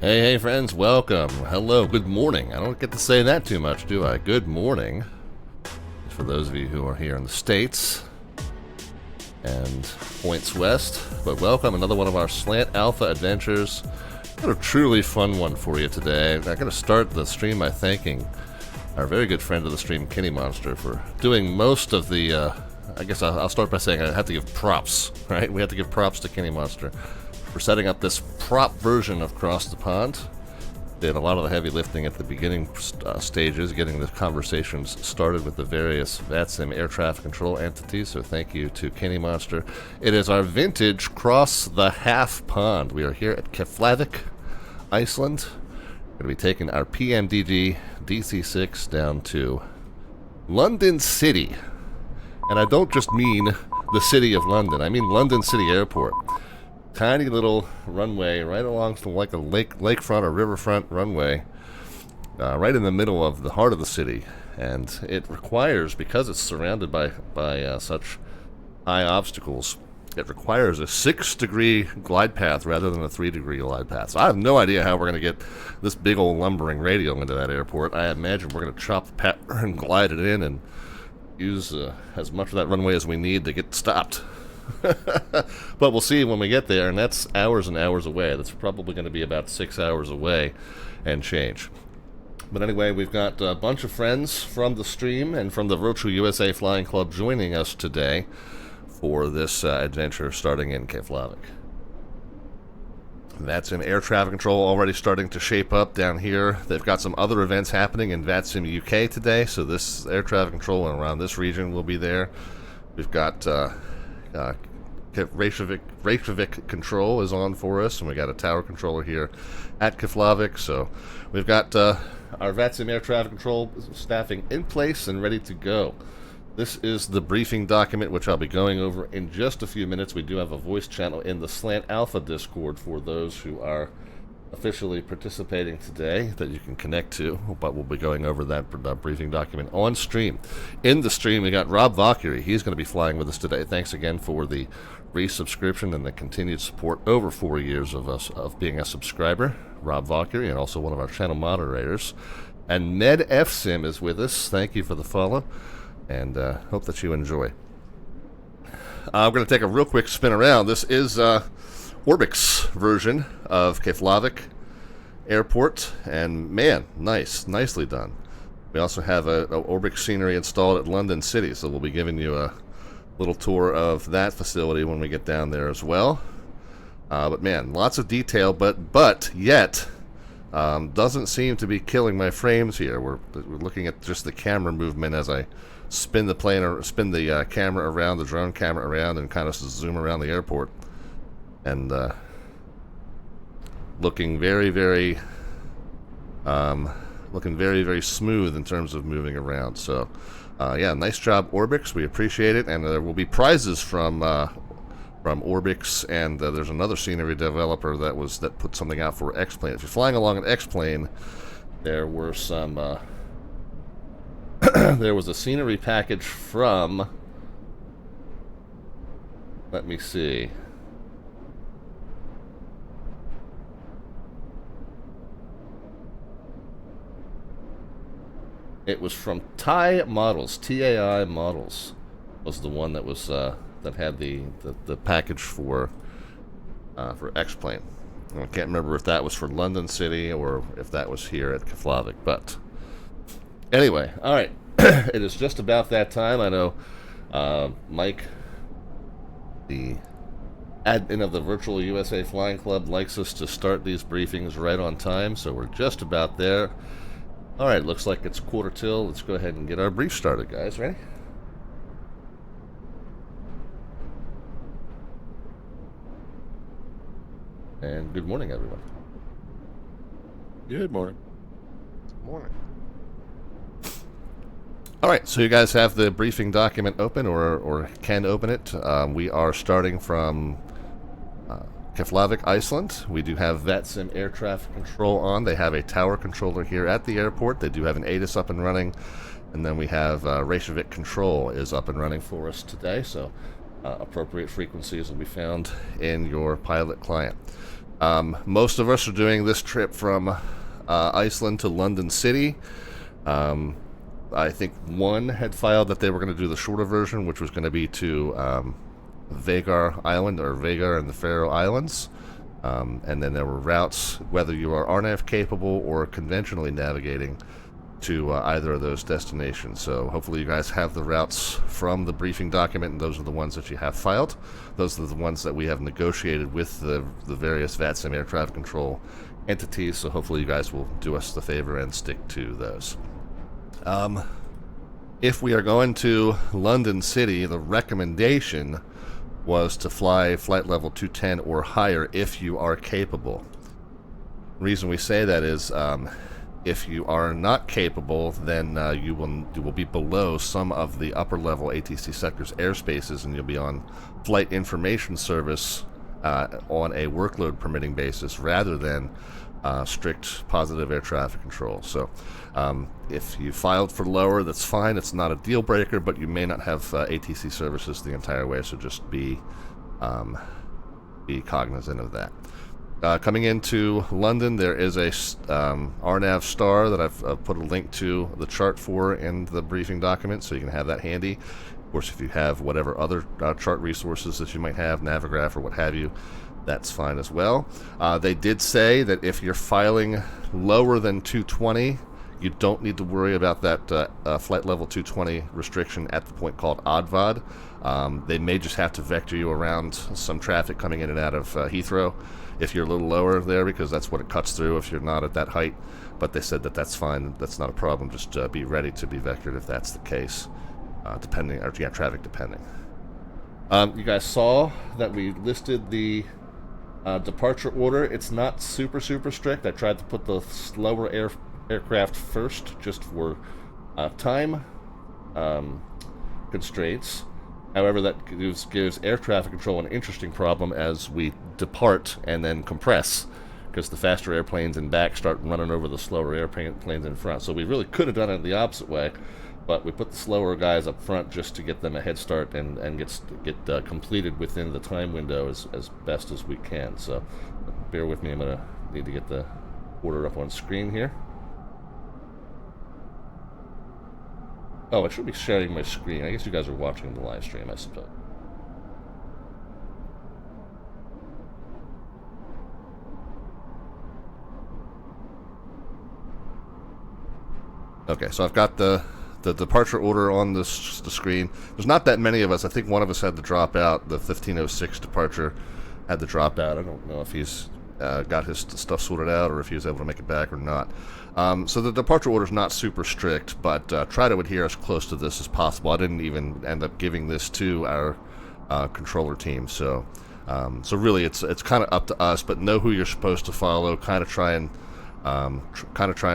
Hey friends, welcome. Hello, good morning. I don't get to say that too much, do I? Good morning. For those of you who are here in the States and points west. But welcome, another one of our Slant Alpha adventures. Got a truly fun one for you today. I'm going to start the stream by thanking our very good friend of the stream, Kinnymonster, for doing most of the, I guess I'll start by saying I have to give props, right? We have to give props to Kinnymonster for setting up this prop version of Cross the Pond. Did a lot of the heavy lifting at the beginning stages, getting the conversations started with the various VATSIM air traffic control entities, so thank you to Kinnymonster. It is our vintage Cross the Half Pond. We are here at Keflavik, Iceland. We're going to be taking our PMDG DC-6 down to London City. And I don't just mean the city of London, I mean London City Airport. Tiny little runway right along from like a lakefront or riverfront runway, right in the middle of the heart of the city, and it requires, because it's surrounded by such high obstacles, it requires a 6-degree glide path rather than a 3-degree glide path. So I have no idea how we're going to get this big old lumbering radial into that airport. I imagine we're going to chop the pattern and glide it in and use as much of that runway as we need to get stopped. But we'll see when we get there, and that's hours and hours away. That's probably going to be about 6 hours away and change. But anyway, we've got a bunch of friends from the stream and from the Virtual USA Flying Club joining us today for this adventure starting in Keflavik. VATSIM air traffic control already starting to shape up down here. They've got some other events happening in VATSIM UK today, so this air traffic control around this region will be there. We've got Reykjavik control is on for us, and we got a tower controller here at Keflavik. So we've got our VATSIM air traffic control staffing in place and ready to go. This is the briefing document, which I'll be going over in just a few minutes. We do have a voice channel in the Slant Alpha Discord for those who are officially participating today that you can connect to, but we'll be going over that briefing document on stream. In the stream, we got Rob Vagar. He's going to be flying with us today. Thanks again for the resubscription and the continued support over 4 years of being a subscriber. Rob Vagar, and also one of our channel moderators. And Ned FSIM is with us. Thank you for the follow, and hope that you enjoy. I'm going to take a real quick spin around. This is Orbx version of Keflavik Airport, and man, nicely done. We also have a Orbx scenery installed at London City, so we'll be giving you a little tour of that facility when we get down there as well. But man, lots of detail, but yet doesn't seem to be killing my frames here. We're looking at just the camera movement as I spin the plane or spin the camera around, the drone camera around, and kind of zoom around the airport. And looking very, very smooth in terms of moving around. So, yeah, nice job, Orbx. We appreciate it, and there will be prizes from Orbx. And there's another scenery developer that put something out for X-Plane. If you're flying along an X-Plane, there were some. There was a scenery package from. Let me see. It was from TAI Models. TAI Models was the one that was that had the package for X-Plane. I can't remember if that was for London City or if that was here at Keflavik. But anyway, all right. It is just about that time. I know Mike, the admin of the Virtual USA Flying Club, likes us to start these briefings right on time, so we're just about there. All right, looks like it's quarter till. Let's go ahead and get our brief started, guys. Ready? And good morning, everyone. Good morning. Morning. All right, so you guys have the briefing document open or can open it. We are starting from Keflavik, Iceland. We do have VATSIM air traffic control on. They have a tower controller here at the airport. They do have an ATIS up and running. And then we have Reykjavik control is up and running for us today. So appropriate frequencies will be found in your pilot client. Most of us are doing this trip from Iceland to London City. I think one had filed that they were going to do the shorter version, which was going to be to Vagar Island, or Vagar and the Faroe Islands. And then there were routes, whether you are RNAV capable or conventionally navigating, to either of those destinations. So hopefully you guys have the routes from the briefing document, and those are the ones that you have filed. Those are the ones that we have negotiated with the various VATSIM air traffic control entities, so hopefully you guys will do us the favor and stick to those. If we are going to London City, the recommendation was to fly flight level 210 or higher if you are capable. The reason we say that is if you are not capable, then you will be below some of the upper level ATC sectors airspaces, and you'll be on flight information service on a workload permitting basis rather than strict positive air traffic control. So if you filed for lower, that's fine. It's not a deal breaker, but you may not have ATC services the entire way, so just be cognizant of that. Coming into London, there is a RNAV star that I've put a link to the chart for in the briefing document, so you can have that handy. Of course, if you have whatever other chart resources that you might have, Navigraph or what have you, that's fine as well. They did say that if you're filing lower than 220, you don't need to worry about that flight level 220 restriction at the point called ODVOD. They may just have to vector you around some traffic coming in and out of Heathrow if you're a little lower there, because that's what it cuts through if you're not at that height. But they said that that's fine, that's not a problem. Just be ready to be vectored if that's the case, depending, or yeah, traffic depending. You guys saw that we listed the departure order. It's not super strict. I tried to put the slower aircraft first, just for time constraints. However, that gives air traffic control an interesting problem as we depart and then compress, because the faster airplanes in back start running over the slower airplanes in front. So we really could have done it the opposite way, but we put the slower guys up front just to get them a head start and get completed within the time window as best as we can. So bear with me, I'm going to need to get the order up on screen here. Oh, I should be sharing my screen. I guess you guys are watching the live stream, I suppose. Okay, so I've got the departure order on the screen. There's not that many of us. I think one of us had to drop out. The 1506 departure had to drop out. I don't know if he's got his stuff sorted out or if he was able to make it back or not. So the departure order is not super strict, but try to adhere as close to this as possible. I didn't even end up giving this to our controller team, so really it's kind of up to us. But know who you're supposed to follow. Kind of try and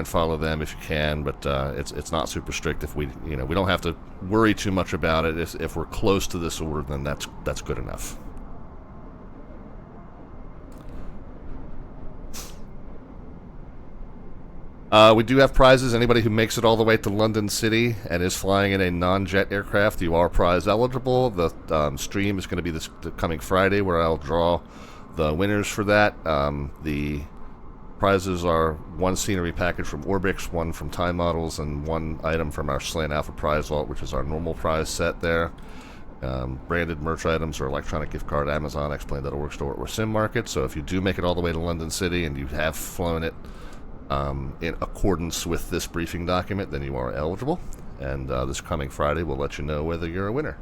follow them if you can. But it's not super strict. If we don't have to worry too much about it. If we're close to this order, then that's good enough. We do have prizes. Anybody who makes it all the way to London City and is flying in a non-jet aircraft, you are prize eligible. The stream is going to be this coming Friday, where I'll draw the winners for that. The prizes are one scenery package from Orbx, one from Time Models, and one item from our Slant Alpha prize vault, which is our normal prize set there. Branded merch items or electronic gift card, Amazon, Explain.org store, or Sim Market. So if you do make it all the way to London City and you have flown it in accordance with this briefing document, then you are eligible, and this coming Friday we'll let you know whether you're a winner.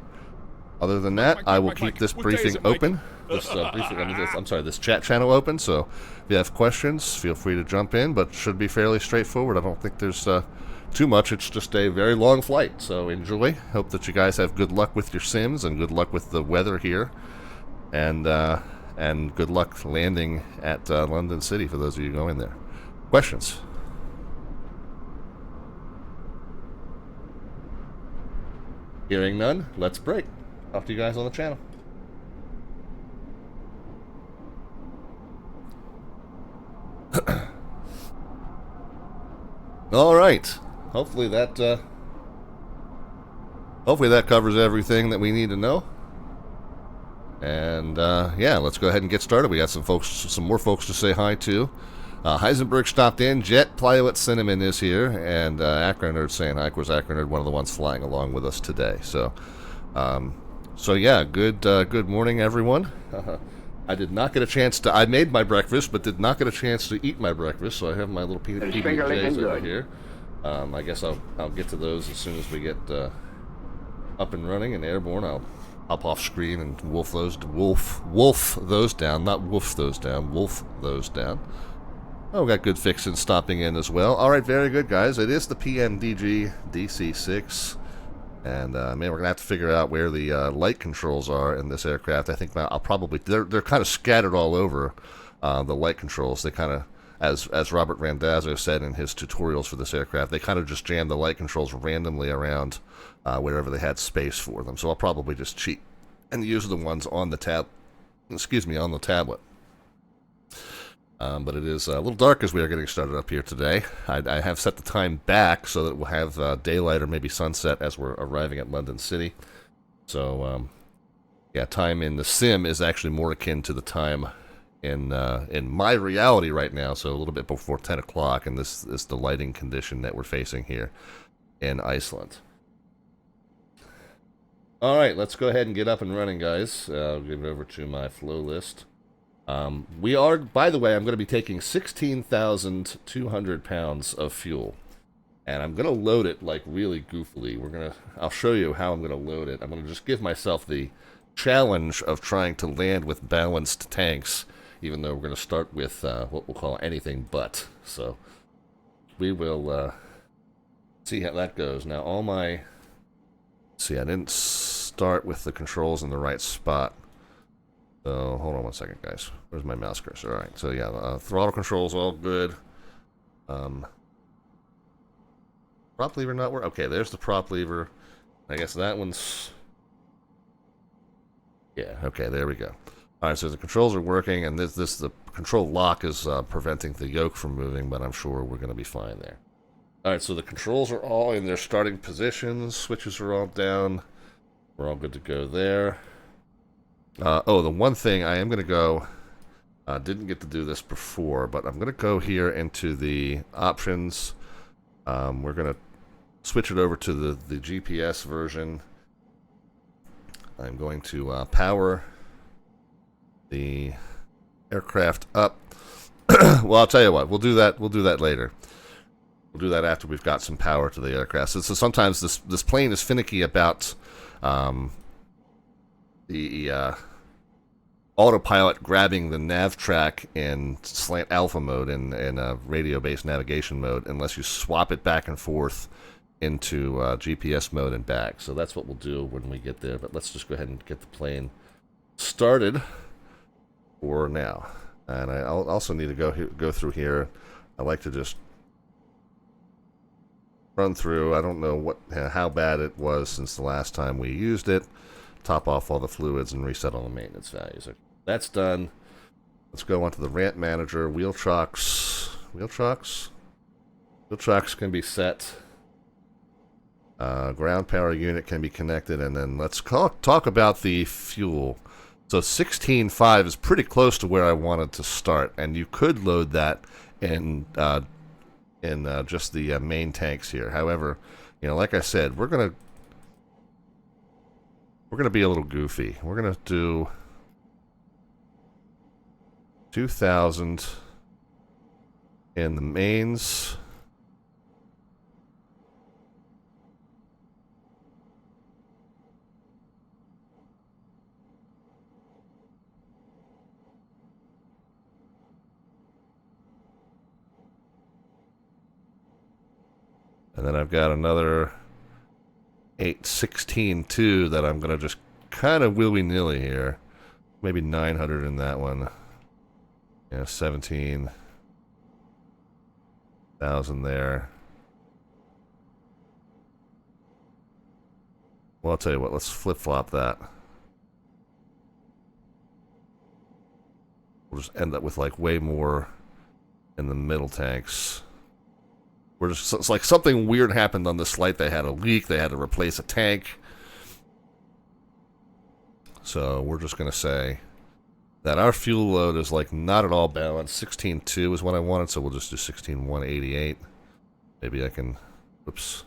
Other than that, I will keep this briefing open. This chat channel open, so if you have questions, feel free to jump in, but should be fairly straightforward. I don't think there's too much. It's just a very long flight, so enjoy. Hope that you guys have good luck with your sims and good luck with the weather here, and good luck landing at London City for those of you going there. Questions? Hearing none, let's break. Talk to you guys on the channel. All right. Hopefully that covers everything that we need to know. And yeah, let's go ahead and get started. We got some more folks to say hi to. Heisenberg stopped in. Jet Pliowit Cinnamon is here, and Acronerd saying hi. Of course, Acronerd, one of the ones flying along with us today. So, yeah, good morning, everyone. I did not get a chance to. I made my breakfast, but did not get a chance to eat my breakfast. So I have my little PMDGs over here. I guess I'll get to those as soon as we get up and running and airborne. I'll hop off screen and wolf those down. Not wolf those down. Wolf those down. Oh, we got Good Fixin' stopping in as well. All right, very good, guys. It is the PMDG DC-6. And, man, we're going to have to figure out where the light controls are in this aircraft. I think I'll probably... They're kind of scattered all over, the light controls. They kind of, as Robert Randazzo said in his tutorials for this aircraft, they kind of just jam the light controls randomly around wherever they had space for them. So I'll probably just cheat and use the ones on the on the tablet. But it is a little dark as we are getting started up here today. I have set the time back so that we'll have daylight or maybe sunset as we're arriving at London City. So, yeah, time in the sim is actually more akin to the time in my reality right now, so a little bit before 10 o'clock, and this is the lighting condition that we're facing here in Iceland. All right, let's go ahead and get up and running, guys. I'll give it over to my flow list. We are, by the way, I'm going to be taking 16,200 pounds of fuel, and I'm going to load it like really goofily. I'll show you how I'm going to load it. I'm going to just give myself the challenge of trying to land with balanced tanks, even though we're going to start with what we'll call anything but. So we will see how that goes. Now, I didn't start with the controls in the right spot. So, hold on one second, guys. Where's my mouse cursor? All right, so yeah, throttle controls all good. Prop lever not work. Okay, there's the prop lever. I guess that one's... Yeah, okay, there we go. All right, so the controls are working, and the control lock is preventing the yoke from moving, but I'm sure we're going to be fine there. All right, so the controls are all in their starting positions. Switches are all down. We're all good to go there. The one thing I am going to go, didn't get to do this before, but I'm going to go here into the options. We're going to switch it over to the GPS version. I'm going to power the aircraft up. Well, I'll tell you what, we'll do that later. We'll do that after we've got some power to the aircraft. So sometimes this plane is finicky about the autopilot grabbing the nav track in slant alpha mode in radio-based navigation mode unless you swap it back and forth into GPS mode and back. So that's what we'll do when we get there. But let's just go ahead and get the plane started for now. And I also need to go through here. I like to just run through. I don't know how bad it was since the last time we used it. Top off all the fluids and reset all the maintenance values. Okay, that's done. Let's go on to the ramp manager. Wheel chocks can be set. Ground power unit can be connected, and then let's talk about the fuel. So 16.5 is pretty close to where I wanted to start, and you could load that in just the main tanks here. However, like I said, we're gonna be a little goofy. We're gonna do 2,000 in the mains. And then I've got another 816.2 that I'm going to just kind of willy-nilly here. Maybe 900 in that one. Yeah, 17,000 there. Well, I'll tell you what, let's flip-flop that. We'll just end up with like way more in the middle tanks. It's like something weird happened on this flight. They had a leak. They had to replace a tank. So we're just going to say that our fuel load is like not at all balanced. 16.2 is what I wanted, so we'll just do 16.188. Maybe I can, whoops.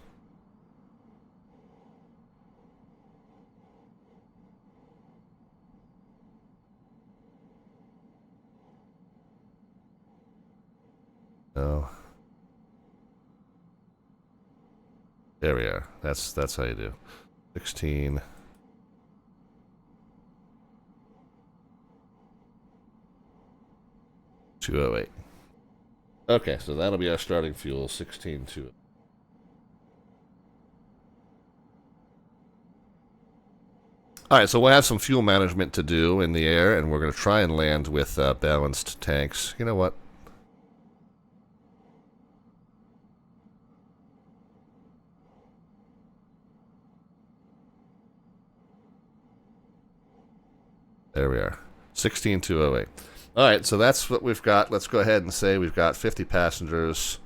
Oh. There we are. That's how you do. 16. $2.08. Okay, so that'll be our starting fuel, 16.2. Alright, so we'll have some fuel management to do in the air, and we're going to try and land with balanced tanks. You know what? There we are. 16.208. Alright, so that's what we've got. Let's go ahead and say we've got 50 passengers,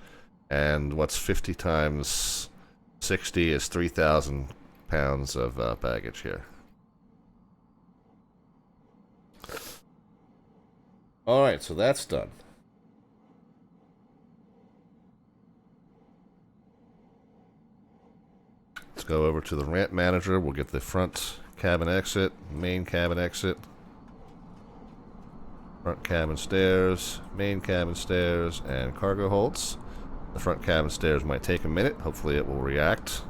and what's 50 times 60 is 3,000 pounds of baggage here. Alright, so that's done. Let's go over to the ramp manager. We'll get the front cabin exit, main cabin exit, front cabin stairs, main cabin stairs, and cargo holds. The front cabin stairs might take a minute. Hopefully it will react.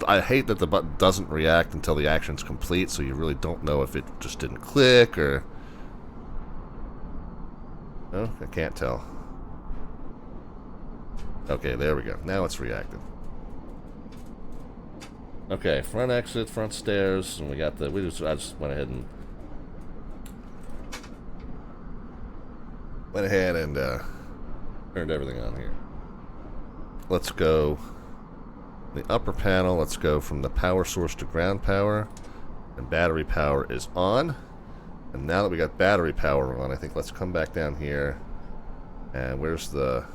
I hate that the button doesn't react until the action's complete, so you really don't know if it just didn't click or... Oh, I can't tell. Okay, there we go. Now it's reacted. Okay, front exit, front stairs, and we got the... I just went ahead and turned everything on here. Let's go the upper panel. Let's go from the power source to ground power, and battery power is on. And now that we got battery power on, I think let's come back down here. And where's the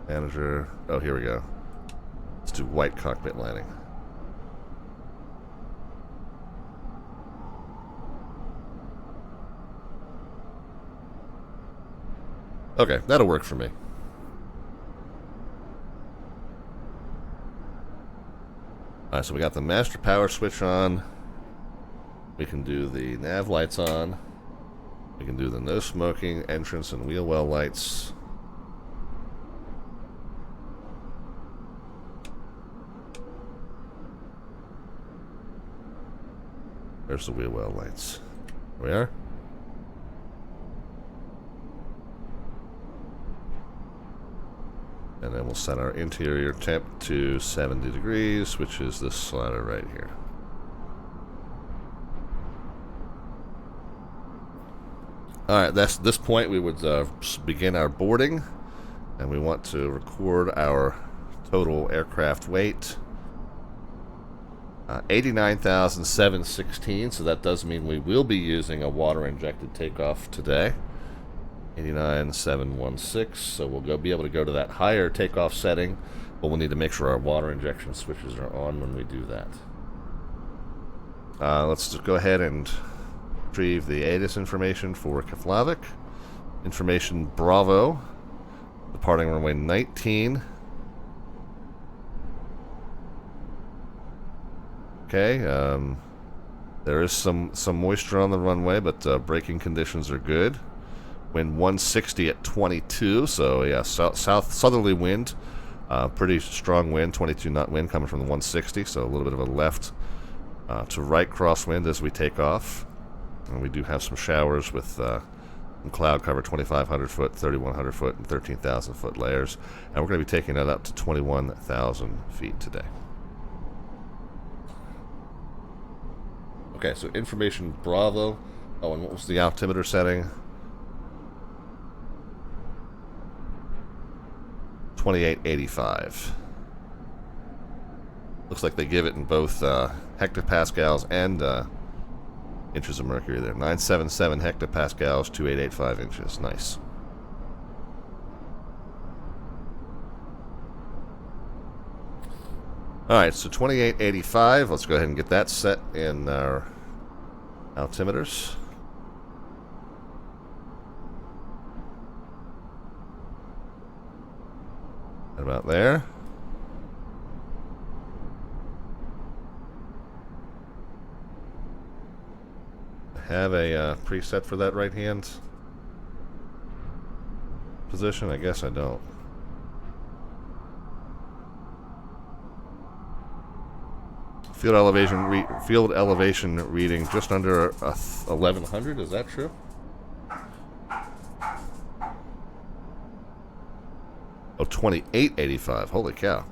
manager? Oh, here we go. Let's do white cockpit lighting. Okay, that'll work for me. Alright, so we got the master power switch on. We can do the nav lights on. We can do the no smoking, entrance, and wheel well lights. There's the wheel well lights. There we are. And then we'll set our interior temp to 70 degrees, which is this slider right here. Alright, that's this point we would begin our boarding, and we want to record our total aircraft weight. 89,716, so that does mean we will be using a water-injected takeoff today. 89,716, so we'll be able to go to that higher takeoff setting, but we'll need to make sure our water injection switches are on when we do that. Let's just go ahead and retrieve the ATIS information for Keflavik. Information Bravo, departing runway 19. Okay, there is some moisture on the runway, but braking conditions are good. Wind 160 at 22, so yeah, southerly wind, pretty strong wind, 22 knot wind coming from the 160, so a little bit of a left to right crosswind as we take off. And we do have some showers with some cloud cover, 2,500 foot, 3,100 foot, and 13,000 foot layers, and we're going to be taking that up to 21,000 feet today. Okay, so information Bravo. Oh, and what was the altimeter setting? 2885. Looks like they give it in both hectopascals and inches of mercury there. 977 hectopascals, 2885 inches. Nice. Alright, so 2885. Let's go ahead and get that set in our altimeters. About there. Have a preset for that right hand position? I guess I don't. Field elevation reading just under 1100. Is that true? Oh, 2885. Holy cow.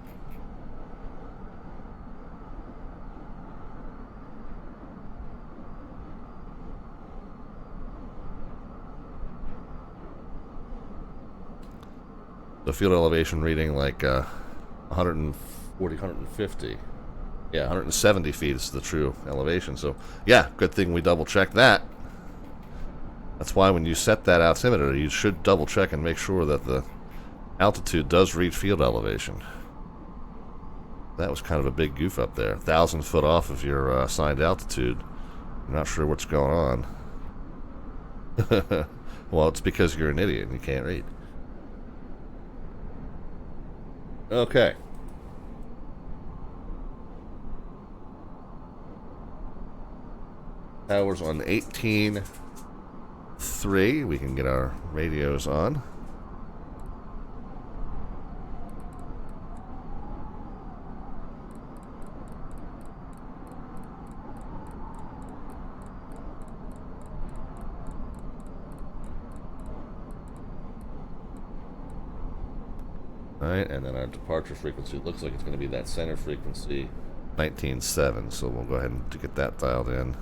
The field elevation reading like 140, 150. Yeah, 170 feet is the true elevation. So, yeah, good thing we double checked that. That's why when you set that altimeter, you should double check and make sure that the altitude does reach field elevation. That was kind of a big goof up there. 1,000 foot off of your assigned altitude. You're not sure what's going on. Well, it's because you're an idiot and you can't read. Okay. Towers on 18.3. We can get our radios on. Alright, and then our departure frequency looks like it's going to be that center frequency, 19.7, so we'll go ahead and get that dialed in.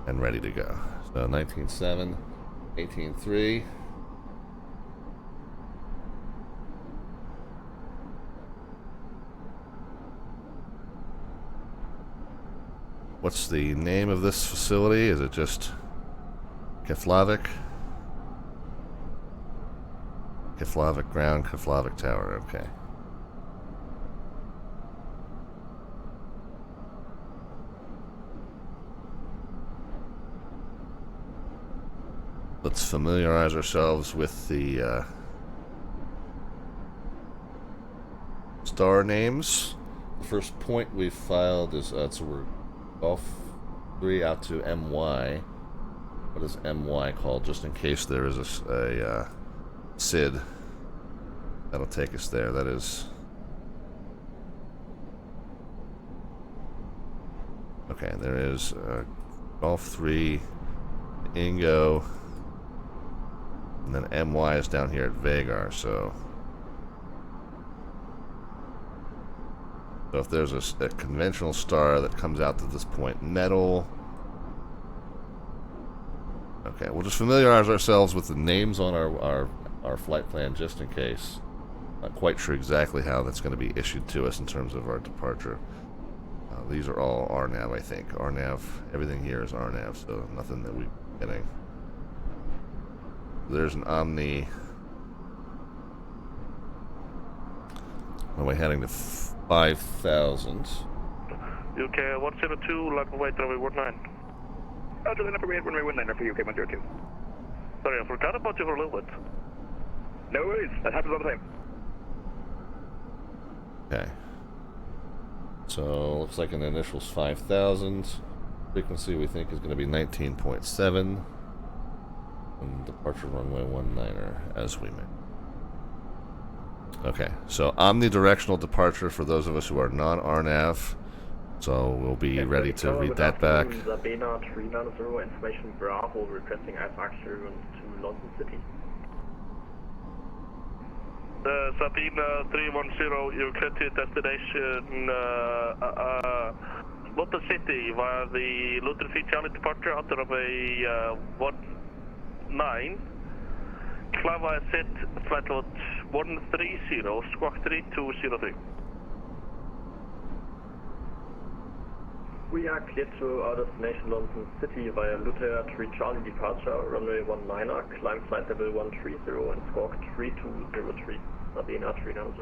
And ready to go. So 19.7, 18.3. What's the name of this facility? Is it just Keflavik? Keflavik Ground, Keflavik Tower, okay. Let's familiarize ourselves with the star names. The first point we've filed is, so we're Golf 3 out to MY. What is MY called? Just in case there is a SID. That'll take us there. That is... Okay, there is Golf 3, Ingo, and then MY is down here at Vagar, so... So if there's a conventional star that comes out to this point, metal. Okay, we'll just familiarize ourselves with the names on our flight plan just in case. Not quite sure exactly how that's going to be issued to us in terms of our departure. These are all RNAV, I think. RNAV, everything here is RNAV, so nothing that we're getting. There's an Omni. Are we heading to 5,000? UK 102, like away runway 19. Out of the number 8, runway 19 for UK 102. Sorry, I forgot about you for a little bit. No worries, that happens all the time. Okay. So, looks like an initial's 5,000. Frequency we think is going to be 19.7. And departure runway 19er, as we may. Okay, so omnidirectional departure for those of us who are non-RNAV. So we'll be ready to read that back. Sabina 390, information Bravo, requesting IFAC to London City. Sabina 310, your current destination London City via the London Feet Charlie departure out of a 19. Klava set flight load 130, squawk 3203. We are cleared to our destination London City via Luther 3 Charlie departure, runway 19er, climb flight level 130 and squawk 3203, Sabina 390.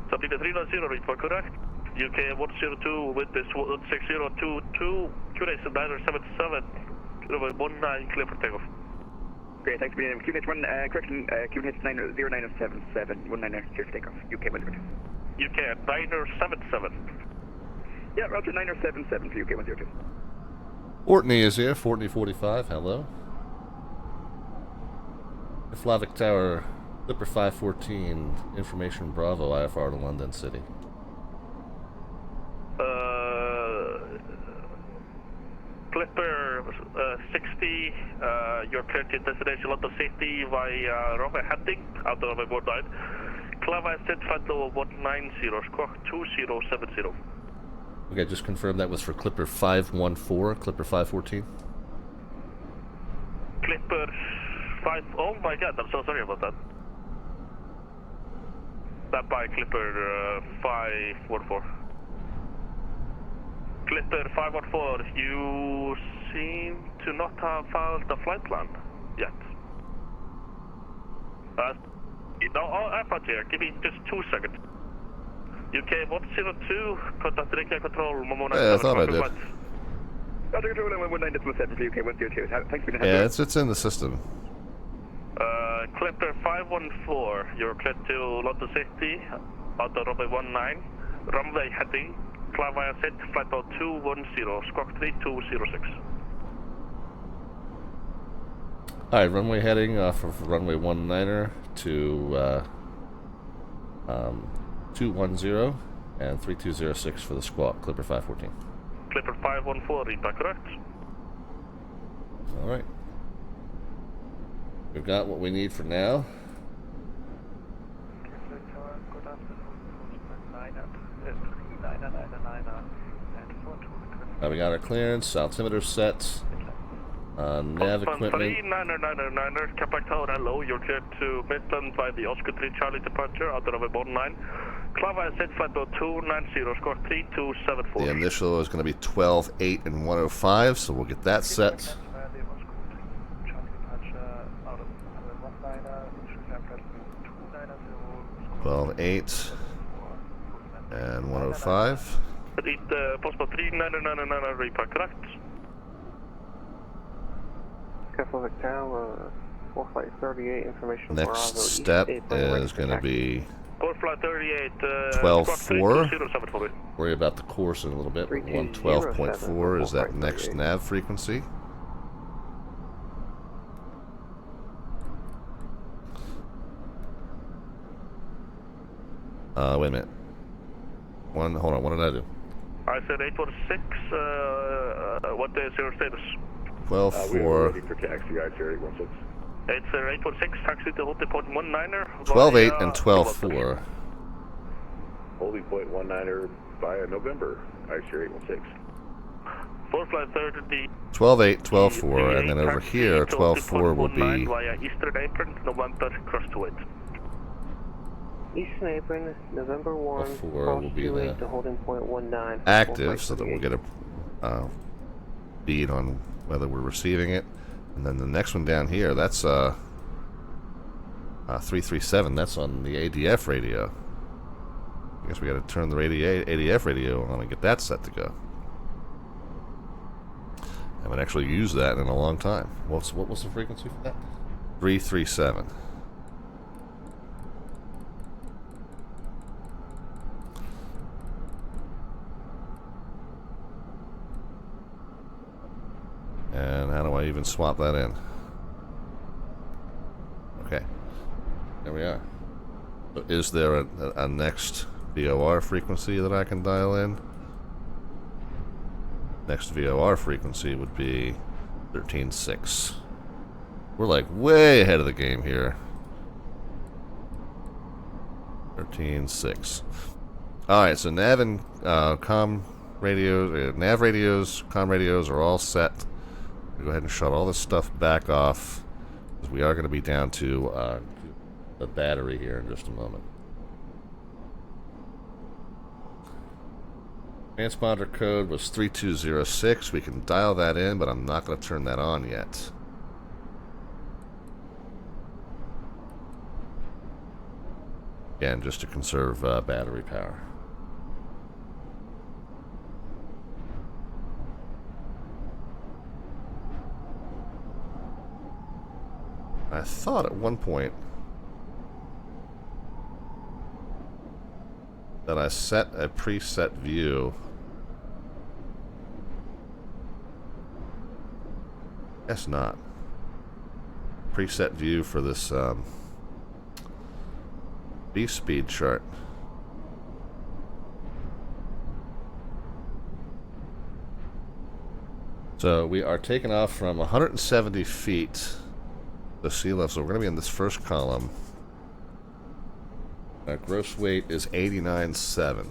Sabina 390, report correct. UK 102 with this 6022, QNH 977, runway 19, clear for takeoff. Great, thanks for being in. QNH 1, correction, QNH 0977, 19er, clear for takeoff. UK 102. UK 977. Yeah, Roger, 977 for UK 102. Ortney is here, Fortney45, hello. Keflavik Tower, Clipper 514, information Bravo, IFR to London City. Clipper 60, you're clear to destination London City via runway heading, out of runway 19. Clava set flight level 190, squawk 2070. Okay, just confirm that was for Clipper 514, Clipper 514. Clipper 5, oh my god, I'm so sorry about that. That by Clipper 514. Clipper 514, you seem to not have found the flight plan yet. No, I found here, give me just 2 seconds. UK 102, contact Reykjavik control, Momona. Yeah, I thought I did. Roger, control, 1927 for UK 102. Thanks for being Yeah, it's in the system. Clipper 514, you're clear to London City, out of runway 19, runway heading, climb via set, flight level 210, squawk 3206. Alright, runway heading off of runway 19er to 210 and 3206 for the squawk, Clipper 514. Clipper 514, read back correct. Alright. We've got what we need for now. We got our clearance, altimeter set, nav equipment. 3999, Quebec Tower, hello, you're cleared to Midland by the Oscar 3 Charlie departure, out of runway 19. Clava set flight level 290, score 3274. The initial is going to be 12, 8, and 105, so we'll get that set. 12, 8, and 105. Read possible 3999, read back correct. Keflavik Tower, 4 flight 38, information Next Bravo, step East is going to be 4 flight 38, 12.4. Worry about the course in a little bit. 112.4 is that next nav frequency. Wait a minute. Hold on, what did I do? I said 816, what is your status? 12.4. ready for taxi, ICR 816. It's 816, taxi to Holding Point 19er. 12.8 and 12.4. Holding Point 19er via November, ICR 816. 4 flight 30. 12.8, 12.4, and then over here, 12.4 will be via Eastern Apron, November, cross to it. Eastern Apron, November 1, 4 will be the to Holding Point 19. active, so that we'll get a bead on whether we're receiving it. And then the next one down here, that's 337. That's on the ADF radio. I guess we got to turn the ADF radio on and get that set to go. I haven't actually used that in a long time. What was the frequency for that? 337. And how do I even swap that in? Okay. There we are. So is there a next VOR frequency that I can dial in? Next VOR frequency would be 13.6. We're like way ahead of the game here. 13.6. Alright, so nav and com radios, nav radios, com radios are all set. Go ahead and shut all this stuff back off, because we are going to be down to the battery here in just a moment. Transponder code was 3206. We can dial that in, but I'm not going to turn that on yet. Again, just to conserve battery power. I thought at one point that I set a preset view. Guess not. Preset view for this B-speed chart. So we are taking off from 170 feet the sea level. So we're going to be in this first column. Our gross weight is 89.7.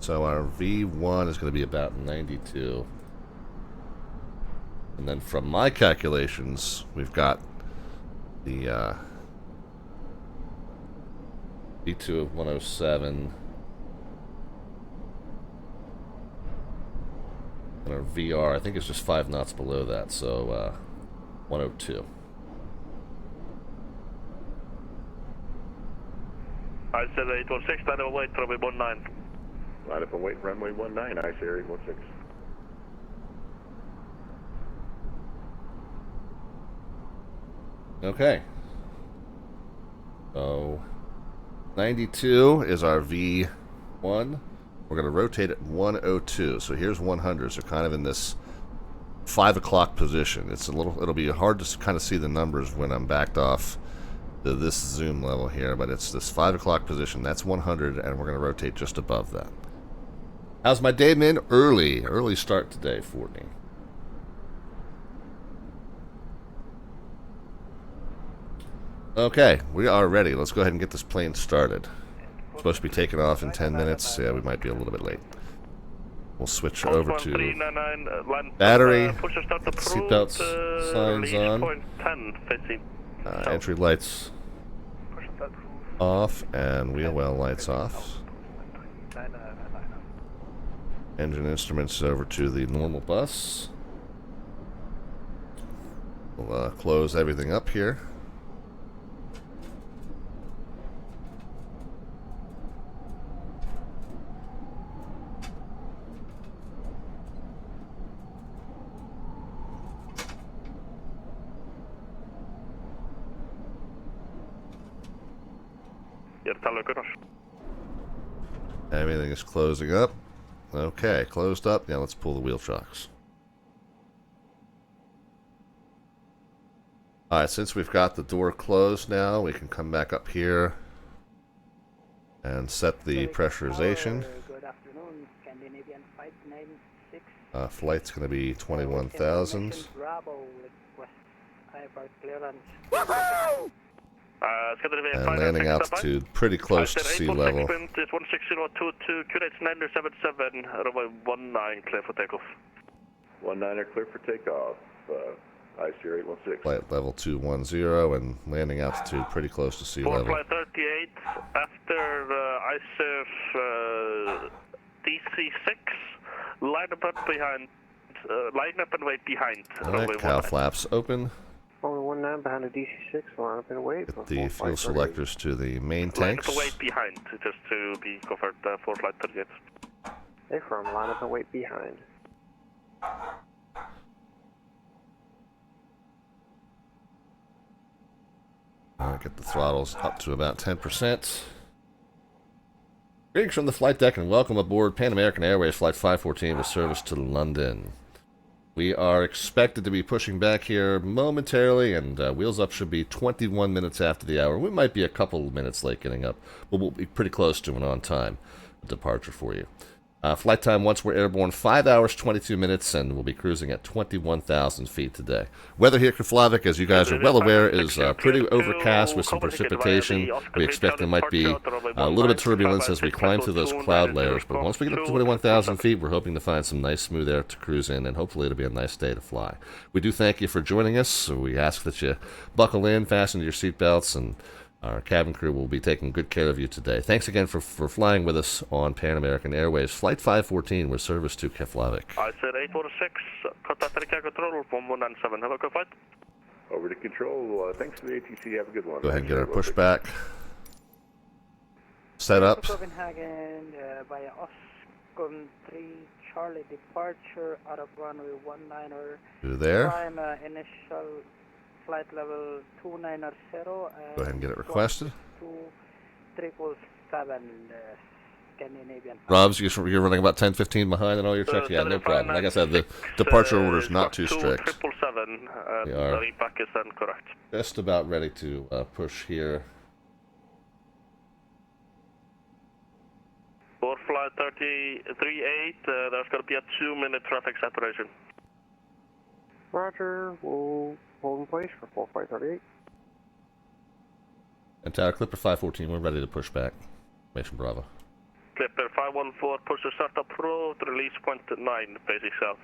So our V1 is going to be about 92. And then from my calculations, we've got the V2 of 107. And our VR, I think it's just 5 knots below that, so 102. I said 816, line up weight, runway 19. Line up and wait, runway 19, ice area 16. Okay. So 92 is our V1. We're going to rotate at 102. So here's 100. So kind of in this 5 o'clock position. It'll be hard to kind of see the numbers when I'm backed off to this zoom level here, but it's this 5 o'clock position. That's 100, and we're going to rotate just above that. How's my day been? Early start today for me. Okay, we are ready. Let's go ahead and get this plane started. Supposed to be taking off in 10 minutes. Yeah, we might be a little bit late. We'll switch over to battery. Seatbelt signs on. Entry lights off and wheel well lights off. Engine instruments over to the normal bus. We'll close everything up here. Everything is closing up. Okay, closed up. Now let's pull the wheel chocks. Alright, since we've got the door closed now, we can come back up here and set the pressurization. Good afternoon, Scandinavian 596. Flight's going to be 21,000. Bravo, request airport clearance. And landing altitude pretty close to sea level. It's 16022, QNH 977, runway 19, clear for takeoff. 19er clear for takeoff. Ice area 816. Flight level 210 and landing altitude pretty close to sea level. Flight 38 after ICF DC-6. Line up and wait behind. Alright, cow flaps open. Only 19 behind the DC-6, line up and wait. Get the fuel selectors to the main tanks. Line up and wait behind, just to be covered for flight 38. Hey, from line up and wait behind. Get the throttles up to about 10%. Greetings from the flight deck and welcome aboard Pan American Airways Flight 514 with service to London. We are expected to be pushing back here momentarily, and wheels up should be 21 minutes after the hour. We might be a couple of minutes late getting up, but we'll be pretty close to an on-time departure for you. Flight time once we're airborne, 5 hours, 22 minutes, and we'll be cruising at 21,000 feet today. Weather here at Keflavik, as you guys are well aware, is pretty overcast with some precipitation. We expect there might be a little bit of turbulence as we climb through those cloud layers, but once we get up to 21,000 feet, we're hoping to find some nice smooth air to cruise in, and hopefully it'll be a nice day to fly. We do thank you for joining us. So we ask that you buckle in, fasten your seatbelts, and Our cabin crew will be taking good care of you today. Thanks again for flying with us on Pan American Airways. Flight 514 with service to Keflavik. I said 846, contact Air Control, 1197. Have a good flight. Over to control. Thanks for the ATC. Have a good one. Go ahead and get our pushback set up. Copenhagen via Oscom 3 Charlie departure out of runway 19er. Through there. Prime initial flight level 290. Go ahead and get it requested. 2777 Scandinavian. Robs, you're running about 10-15 behind on all your checks? Yeah, no problem. Like I said, the departure order is not too strict. 777, We are repack is then correct. just about ready to push here. For flight 338, there's going to be a 2-minute traffic separation. Roger, we'll hold in place for full flight 38. And Tower Clipper 514, we're ready to push back. Mission Bravo. Clipper 514, push to startup road, release point 9, facing south.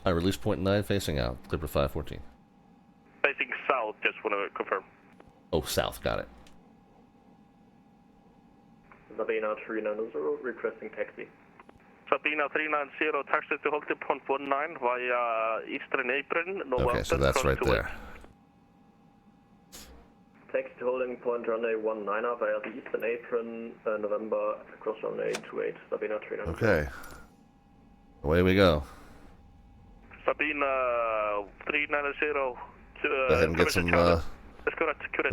I release point 9 facing out. Clipper 514. Facing south, just want to confirm. Oh, south, got it. Sabina 390, requesting taxi. Sabina 390, taxi to holding point 19 via Eastern Apron, Okay, so that's right there. Taxi to holding point runway 19 via the Eastern Apron, November, across runway 28, Sabina 390. Okay. Away we go. Sabina 390, Go ahead and get some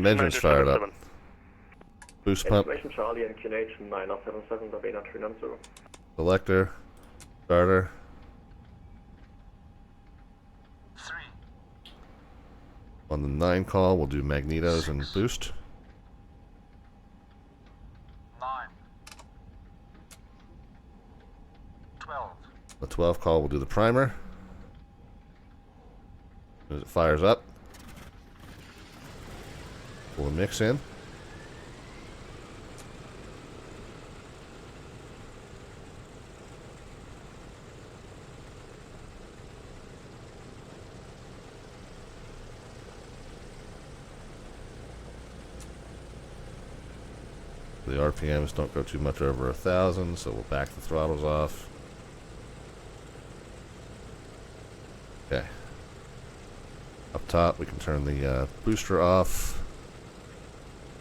engines fired up. Boost pump. Information Charlie and QNH 977, Sabina 390. Selector. Starter. 3. On the 9 call, we'll do magnetos and boost. 9. 12. The 12 call, we'll do the primer. As it fires up, pull the mix in. The RPMs don't go too much over 1,000, so we'll back the throttles off. Okay. Up top, we can turn the booster off.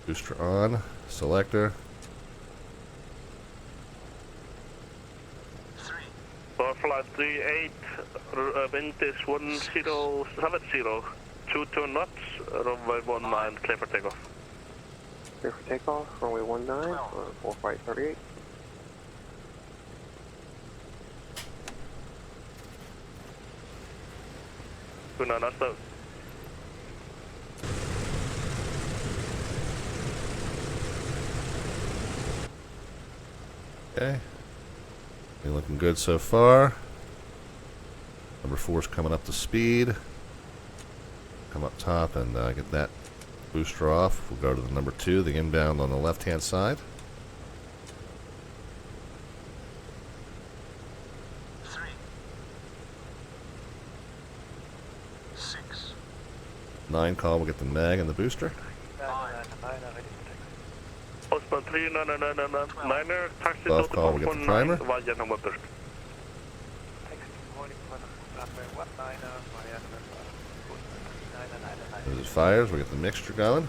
Booster on. Selector. 3. For flight 38, wind is 1070, 22 knots, runway 19, clear for takeoff. Clear for takeoff, runway 19, full flight 38. Nästa. Okay. Been looking good so far. Number 4's coming up to speed. Come up top and get that booster off. We'll go to the number 2, the inbound on the left-hand side. 3. 6. 9 call, we'll get the mag and the booster. 399, taxi 12 call, we'll get the primer. via November. As it fires, we'll get the mixture going.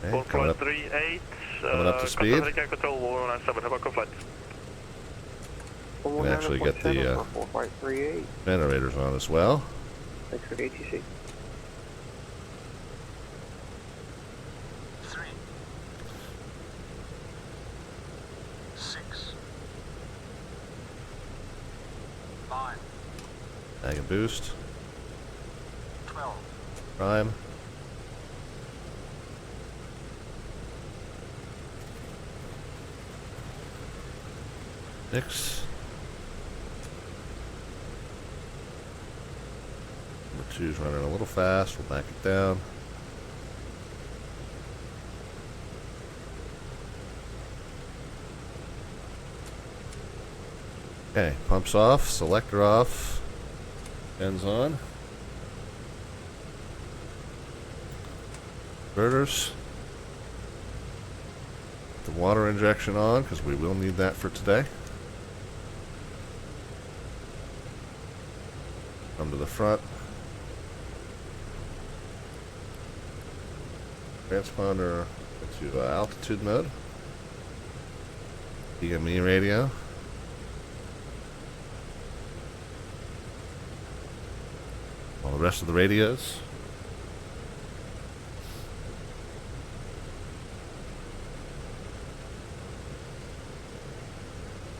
Okay, coming up, 4.38, coming up to speed. Control 197, have a good flight. We can actually get the full flight 38. generators on as well. Thanks for the ATC. 3. 6. 9. Mag and boost. 12. Prime. Mix. Number 2's running a little fast. We'll back it down. Okay, pumps off, selector off, ends on. Inverters. The water injection on, because we will need that for today. Come to the front. Transponder into altitude mode. PME radio. All the rest of the radios.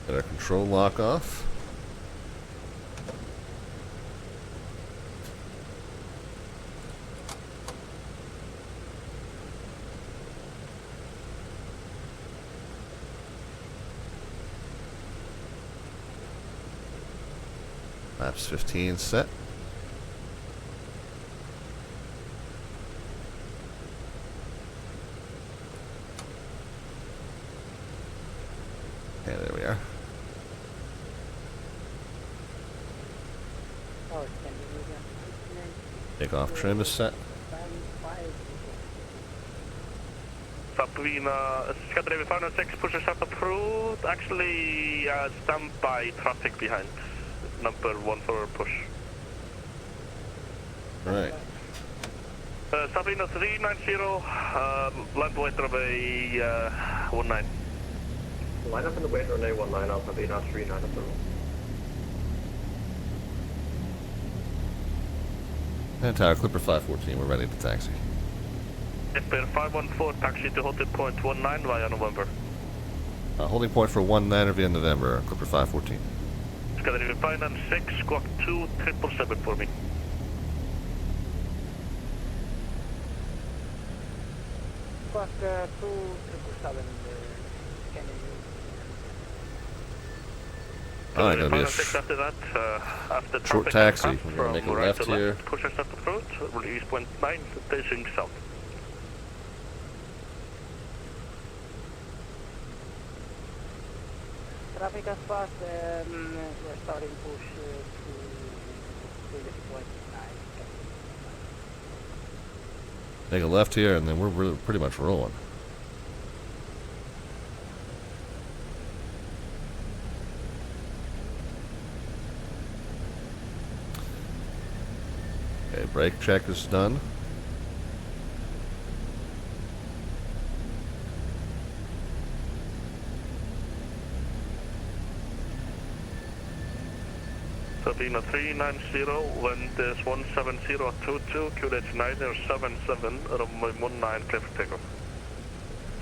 Get our control lock off. Maps 15 set. And there we are. Takeoff trim is set. Scandinavia 506, pusher start approved. Actually, standby traffic behind. Number 1 for push. Alright. Sabina 390, land weight runway 19. Line up in the weight runway 19, Sabina 390. And tower Clipper 514, we're ready to taxi. Clipper 514, taxi to holding point 19 via November. Holding point for 19 via November, Clipper 514. Scandinavia 596, squawk 2777 for me. Squawk 2777, Alright, gonna be a after that, after short taxi. We're gonna make a left here. Push us up the road, release point 9, facing south. Traffic as fast, we're starting push to release point 9. Make a left here, and then we're really pretty much rolling. Okay, brake check is done. Sabina 390, wind is 17022, QNH 977, runway 19, clear for takeoff.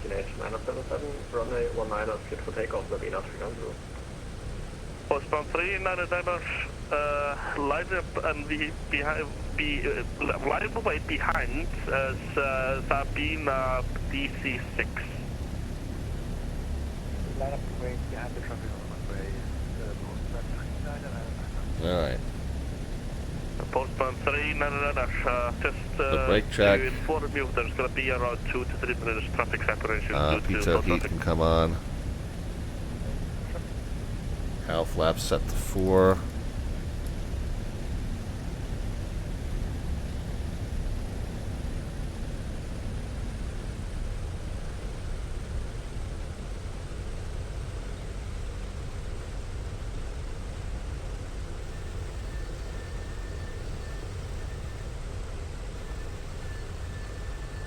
QNH 977, runway 19, clear for takeoff, Sabina 390. Postbound 399, line up and line away behind as Sabina DC-6. Line up the way behind the traffic on the runway, Alright. Postbound 399, just The brake check. to inform you there's going to be around 2 to 3 minutes traffic separation due to Pizza no heat traffic. can come on. Cow flaps set to 4.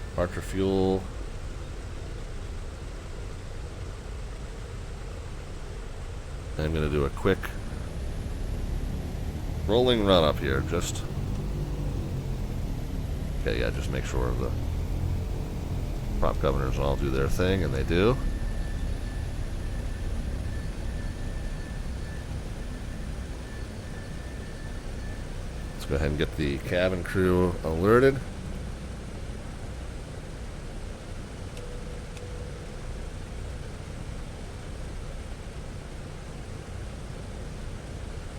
Departure fuel. I'm going to do a quick rolling run up here, just. Okay, yeah, just make sure the prop governors all do their thing, and they do. Let's go ahead and get the cabin crew alerted.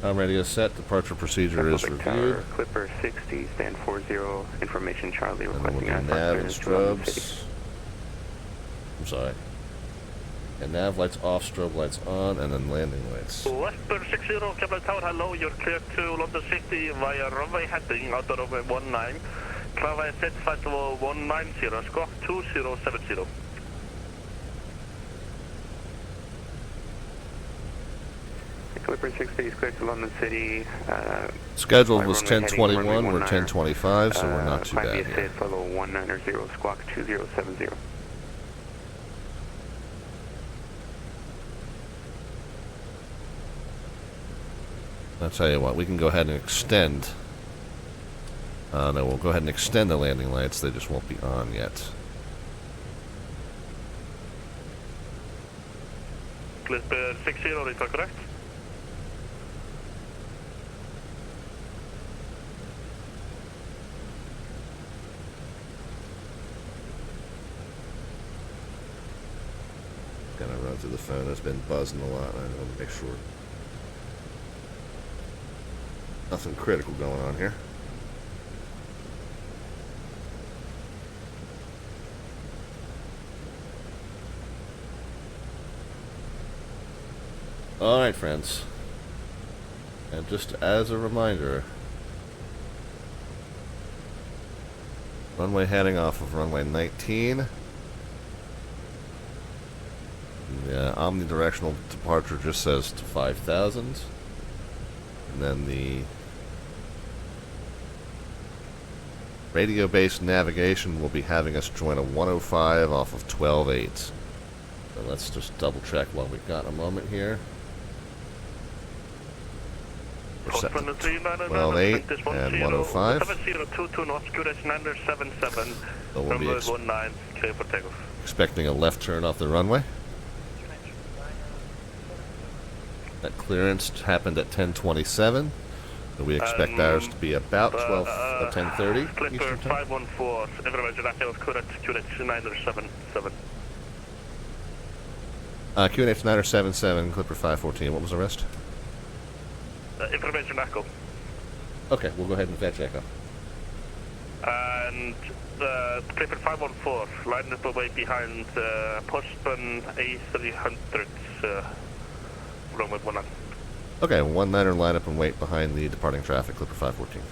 I'm ready to set. Departure procedure is reviewed. Clipper 60, stand 40, information Charlie And then we'll requesting do nav and passengers to run the city. strobes. I'm sorry. And nav lights off, strobe lights on, and then landing lights. Western 60, Keflavik Tower, hello, you're clear to London City via runway heading out of runway 19. Keflavik set flight level 190, squawk 2070. Clipper 60 is clear to London City. Scheduled was 10:21, we're 10:25, so we're not too bad here. Climb follow 190, squawk 2070. I'll tell you what, we can go ahead and extend. No, we'll go ahead and extend the landing lights, they just won't be on yet. Clipper 60, is that correct? Gonna run through the phone, it's been buzzing a lot, I want to make sure. Nothing critical going on here. Alright, friends. And just as a reminder, runway heading off of runway 19. The omnidirectional departure just says to 5,000. And then the radio-based navigation will be having us join a 105 off of 12.8. So let's just double check while we've got a moment here. We're set to 12.8 and 105. 7022 knots, QRS 977, So we'll be runway 19, clear for takeoff. expecting a left turn off the runway. That clearance happened at 10:27. So we expect ours to be about 10:30 Clipper Eastern time. 514, information that was correct, QRS 977. QNH 977, Clipper 514. What was the rest? Information echo. Okay, we'll go ahead and fetch echo. And Clipper 514, lined up away behind postman A300, runway 19. Okay, 19er line up and wait behind the departing traffic, Clipper 514.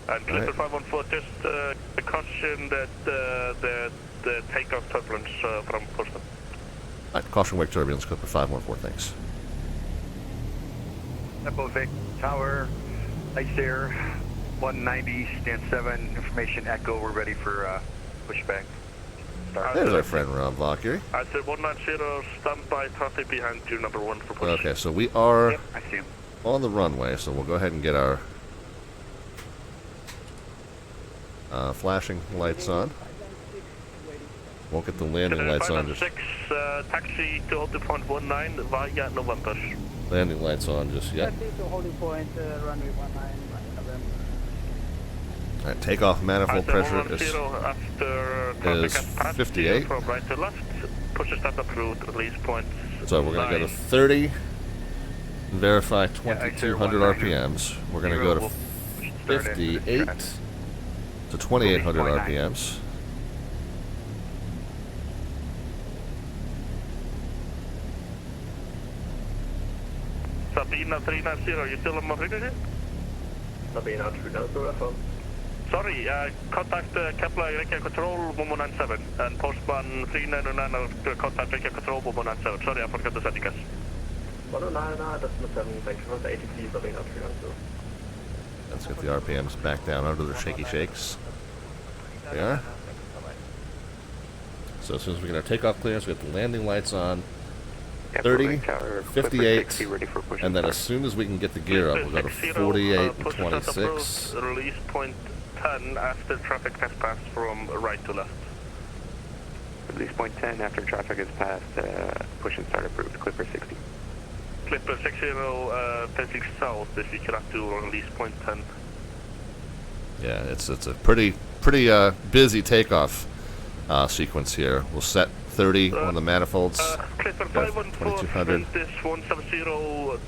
And Clipper Right. 514, just a caution that the takeoff turbulence from postman. Alright, caution wake turbulence, Clipper 514, thanks. Keflavik Tower, Ice Air, 190, stand 7, information echo, we're ready for pushback. There's our friend Rob Valkyrie. I said 190, standby traffic behind you, number 1 for push. Okay, so we are Yep, I see him. on the runway, so we'll go ahead and get our flashing lights on. Won't get the landing lights on, just 596, taxi to hold point 19 via November. landing lights on just yet. Taxi to holding point, runway 19, November. Alright, takeoff manifold pressure is after traffic has passed 58. from right to left. Push the startup route, release point. So we're going to go to 30 and verify 2200 RPMs. We're going to go to 58 to 2800 RPMs. Sabina 390, you still on my frequency? Sabina 390, FM. Sorry, contact Keflavik Control 1197 and postman 399 contact Control 1197. Sorry, I forgot to send you guys. 109, decimal 7, thank you for the ATC, Sabina 390. Let's get the RPMs back down under their shaky shakes. There we are. So as soon as we get our takeoff clearance, we have the landing lights on. 30, 58, and then as soon as we can get the gear up, we'll go to 48 and 26. Release point 10 after traffic has passed from right to left. Release point 10 after traffic has passed, push and start approved, Clipper 60. Clipper 60, facing south if you cannot do release point 10. Yeah, it's a pretty busy takeoff sequence here. We'll set 30 on the manifolds. Clipper 514, this 170,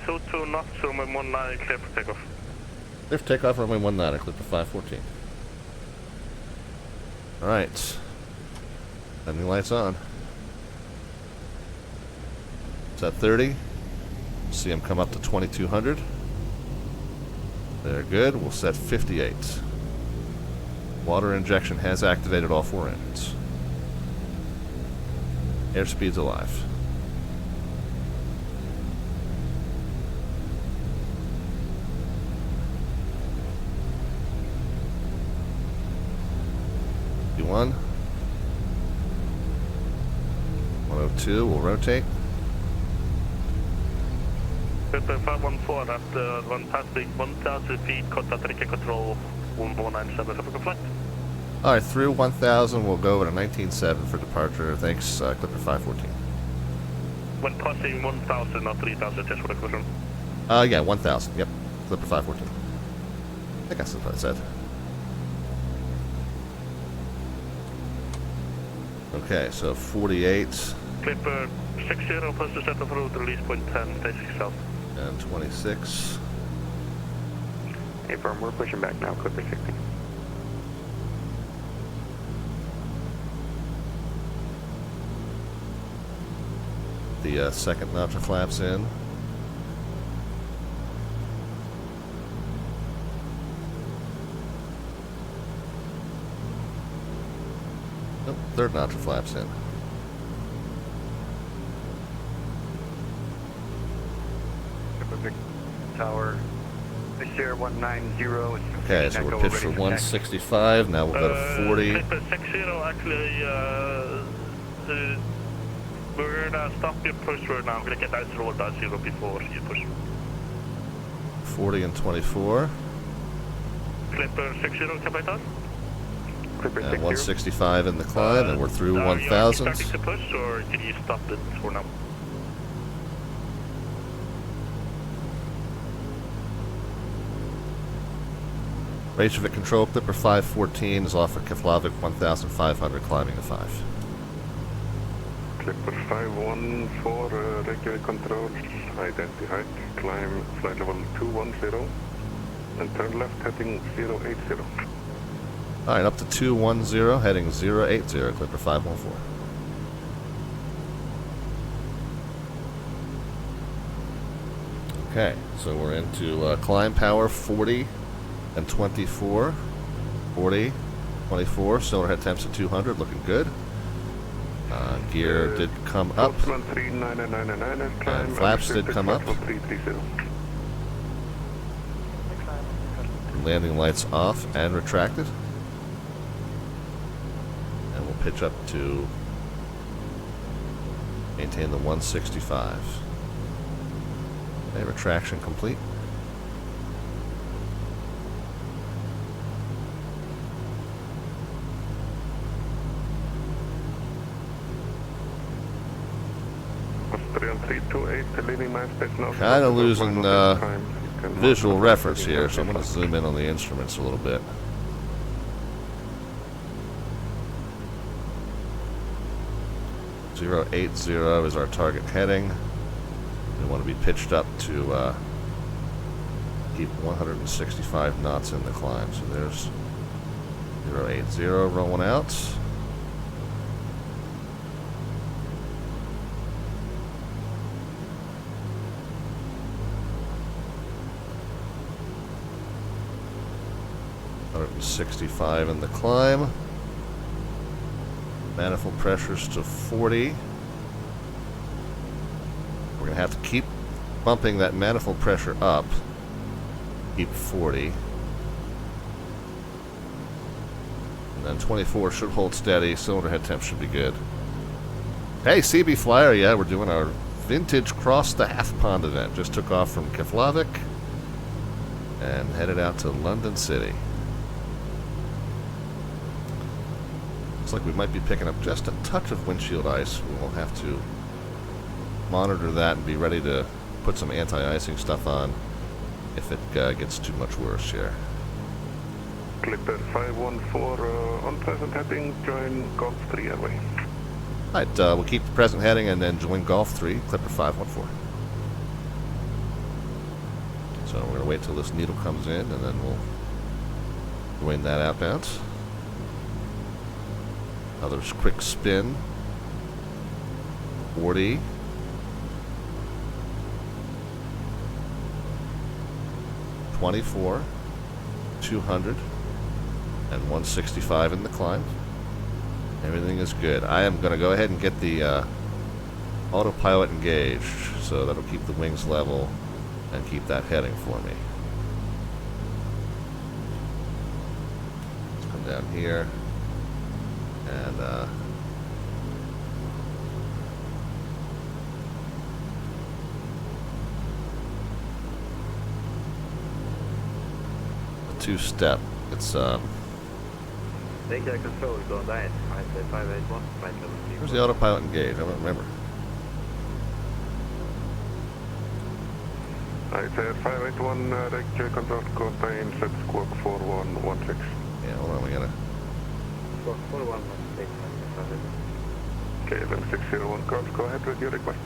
22 knots, runway 19, clear for takeoff. Clear for takeoff, runway 19, Clipper 514. Alright. Landing lights on. It's at 30. See them come up to 2200. They're good. We'll set 58. Water injection has activated all 4 engines. Airspeed's alive. D1. 102, we'll rotate. Clipper 514 at one passing 1000 feet, contact Ricky Control 1197 for flight. Alright, through 1000, we'll go over to 19.7 for departure. Thanks, Clipper 514. When passing 1000, not 3000, just for the question. Yeah, 1000, yep. Clipper 514. I think that's what I said. Okay, so 48. Clipper 60, first descent of route, release point 10, basic south. And 26. Hey, firm, we're pushing back now, Clipper 60. The second notch of flaps in. Nope, third notch of flaps in. Tower, Iceland 190. Okay, so we're pitched for 165. Now we'll go to 40. Clipper 60, actually, we're gonna stop your push right now. I'm gonna get ice roll down 0 before you push. 40 and 24. Clipper 60, Captain. Clipper And 60. 165 in the climb, and we're through 1000. Are you starting to push, or can you stop it for now? Reykjavik control, Clipper 514 is off at Keflavik 1500, climbing to 5. Clipper 514, Reykjavik control, identity height, climb flight level 210, and turn left heading 080. Alright, up to 210, heading 080, Clipper 514. Okay, so we're into climb power 40 and 24. 40, 24, cylinder head temps at 200, looking good. Gear did come up, and flaps did come up. Landing lights off and retracted. And we'll pitch up to maintain the 165. Okay, retraction complete. Kind of losing visual reference here, so I'm going to zoom in on the instruments a little bit. .080 is our target heading. We want to be pitched up to keep 165 knots in the climb. So there's 080 rolling out. .165 in the climb. Manifold pressures to 40. We're going to have to keep bumping that manifold pressure up. Keep 40. And then 24 should hold steady. Cylinder head temp should be good. Hey, CB Flyer, yeah, we're doing our vintage cross the half pond event. Just took off from Keflavik and headed out to London City. Looks like we might be picking up just a touch of windshield ice. We'll have to monitor that and be ready to put some anti-icing stuff on if it gets too much worse here. Clipper 514 on present heading, join Golf 3 airway. Alright, we'll keep the present heading and then join Golf 3, Clipper 514. So we're going to wait till this needle comes in and then we'll join that outbound. Another quick spin. 40. 24, 200, and 165 in the climb. Everything is good. I am going to go ahead and get the autopilot engaged, so that'll keep the wings level and keep that heading for me. Let's come down here and the two-step. It's Vagar control, go diet. I said 581, flight level 3. where's the autopilot engaged? I don't remember. I said 581, regular control, contain, set squawk 4116. Yeah, hold on, we gotta. Squawk 4116. KLM 601 calls, go ahead with your request.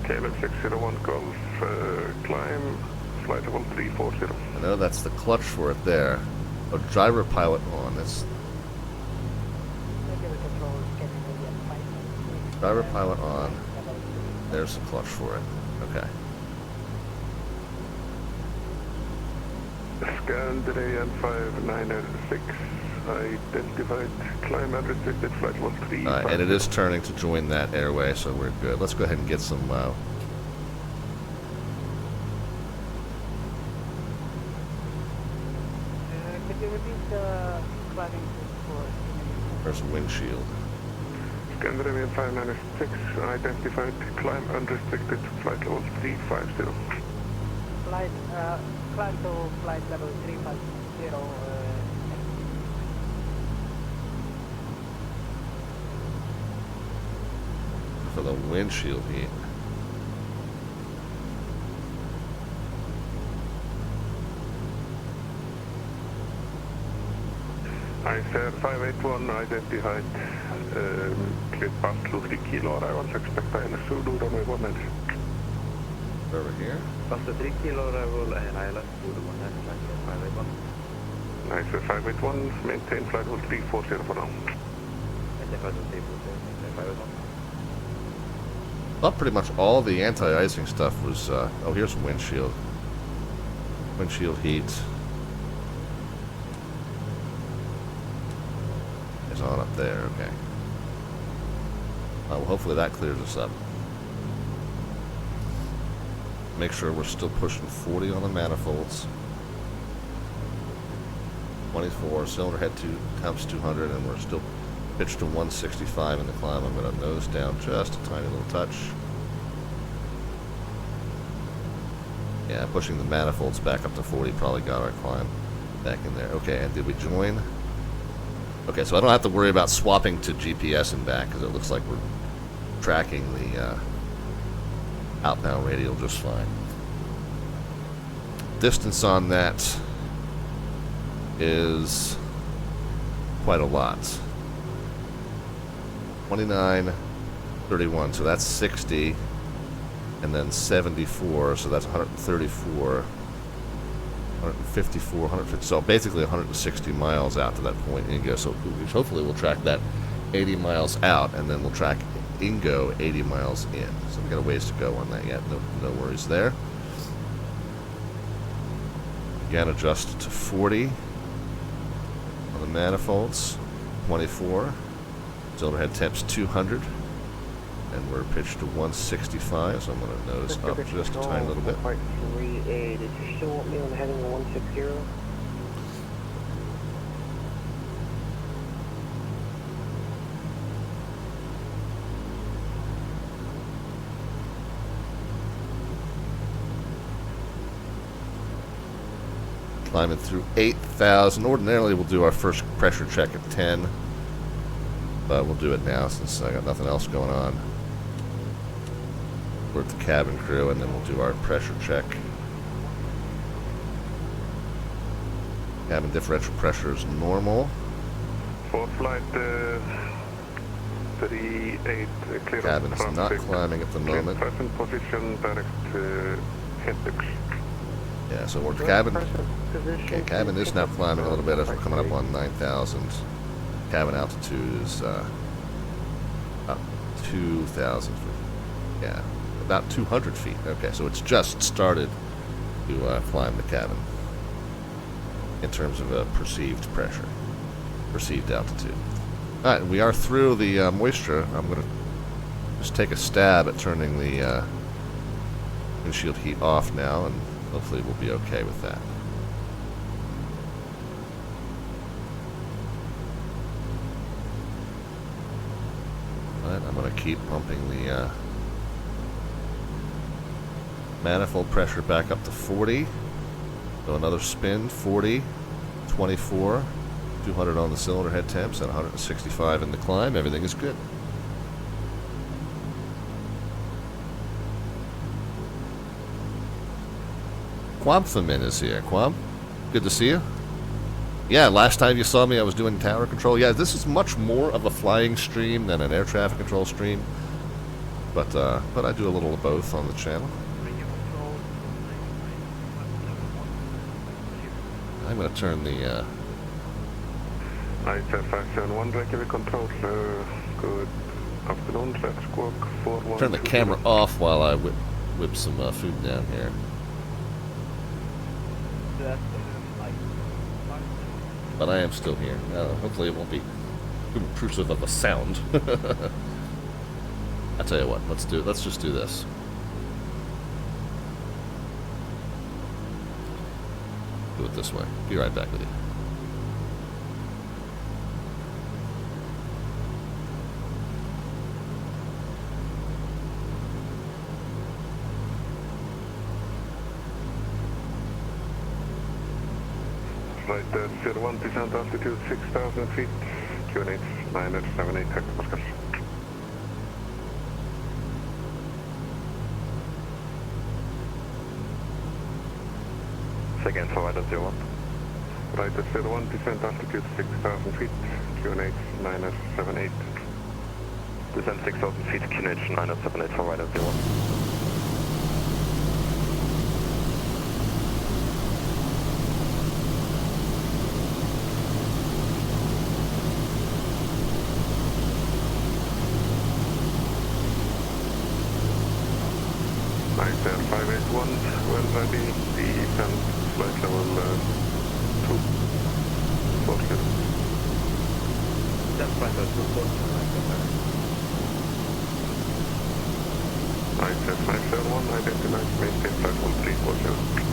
KLM 601 calls, climb, flight level 340. I know that's the clutch for it there. Oh, driver pilot on. That's Regular control Scandinavia. driver pilot on. There's the clutch for it. Okay. Scandinavian 596, identified, climb unrestricted, flight level 3. And it is turning to join that airway, so we're good. Let's go ahead and get some. Could you repeat the climbing for There's a windshield. Scandinavian 596, identified, climb unrestricted, flight level 350. flight, climb to flight level 350, For the windshield heat. I said 581, identified, cleared past 50 kilo arrivals, expect ILS Zulu, runway 190. Over here. Past the 3 kilo arrival and ILS Zulu 190, 581. I said 581, maintain flight level 340 for now. Identified with 340, 581. Well, pretty much all the anti-icing stuff was. Oh, here's windshield. Windshield heat. Is on up there. Okay. Well, hopefully that clears us up. Make sure we're still pushing 40 on the manifolds. 24 cylinder head temps 200, and we're still pitched to 165 in the climb. I'm going to nose down just a tiny little touch. Yeah, pushing the manifolds back up to 40 probably got our climb back in there. Okay, and did we join? Okay, so I don't have to worry about swapping to GPS and back, because it looks like we're tracking the outbound radial just fine. Distance on that is quite a lot. 29.31, so that's 60, and then 74, so that's 134, 154, 150, so basically 160 miles out to that point Ingo. So hopefully we'll track that 80 miles out, and then we'll track Ingo 80 miles in. So we've got a ways to go on that yet. No worries there. Again, adjust to 40 on the manifolds, 24. Cylinder head temps 200, and we're pitched to 165, so I'm going to nose up just a tiny little bit. Part 3A, did you still want me on heading 160? Climbing through 8,000. Ordinarily we'll do our first pressure check at 10, but we'll do it now since I got nothing else going on. We're at the cabin crew, and then we'll do our pressure check. Cabin differential pressure is normal. For flight 38, clear. Cabin is not climbing at the moment. Present position, direct headings. Yeah, so we're cabin. Okay, cabin is now climbing a little bit as we're coming up on 9,000. Cabin altitude is about 2,000 feet. Yeah, about 200 feet. Okay, so it's just started to climb the cabin in terms of perceived pressure, perceived altitude. All right, we are through the moisture. I'm going to just take a stab at turning the windshield heat off now, and hopefully we'll be okay with that. All right, I'm going to keep pumping the manifold pressure back up to 40. So another spin, 40, 24, 200 on the cylinder head temps, and 165 in the climb. Everything is good. Quamfamin is here. Quam, good to see you. Yeah, last time you saw me, I was doing tower control. Yeah, this is much more of a flying stream than an air traffic control stream, but I do a little of both on the channel. I'm going to turn the ISR571 Reykjavik control. Good afternoon. Let's squawk 41. turn the camera off while I whip some food down here. But I am still here. Hopefully it won't be too intrusive of a sound. I tell you what, let's just do this. Do it this way. Be right back with you. Right, 01 descent altitude 6,000 feet, QNH 978 hectopascals. Again, forward at 01. Right, 01 descent altitude 6,000 feet, QNH 978. Descent 6,000 feet, QNH 978, forward at 01. Well ready, descent flight level 240. Descent flight level 240. ISS 571, identified, maintain flight level 340.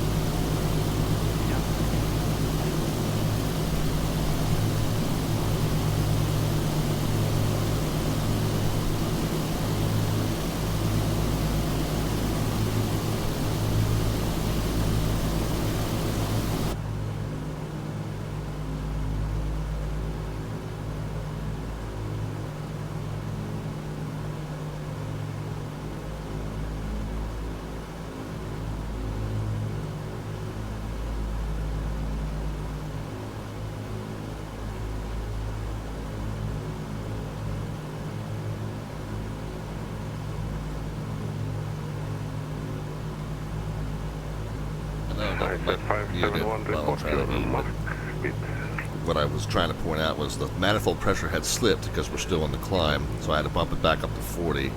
What I was trying to point out was the manifold pressure had slipped because we're still on the climb, so I had to bump it back up to 40,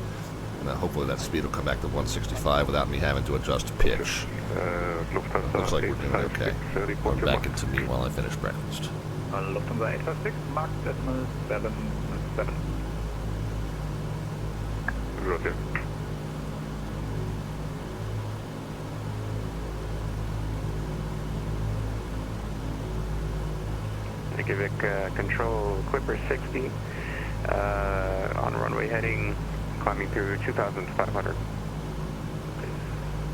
and hopefully that speed will come back to 165 without me having to adjust pitch. Looks like we're doing okay. I'm back into me while I finish breakfast. Lufthansa 856, Mach 777. Roger. EKVG control Clipper 60 on runway heading, climbing to 2,500.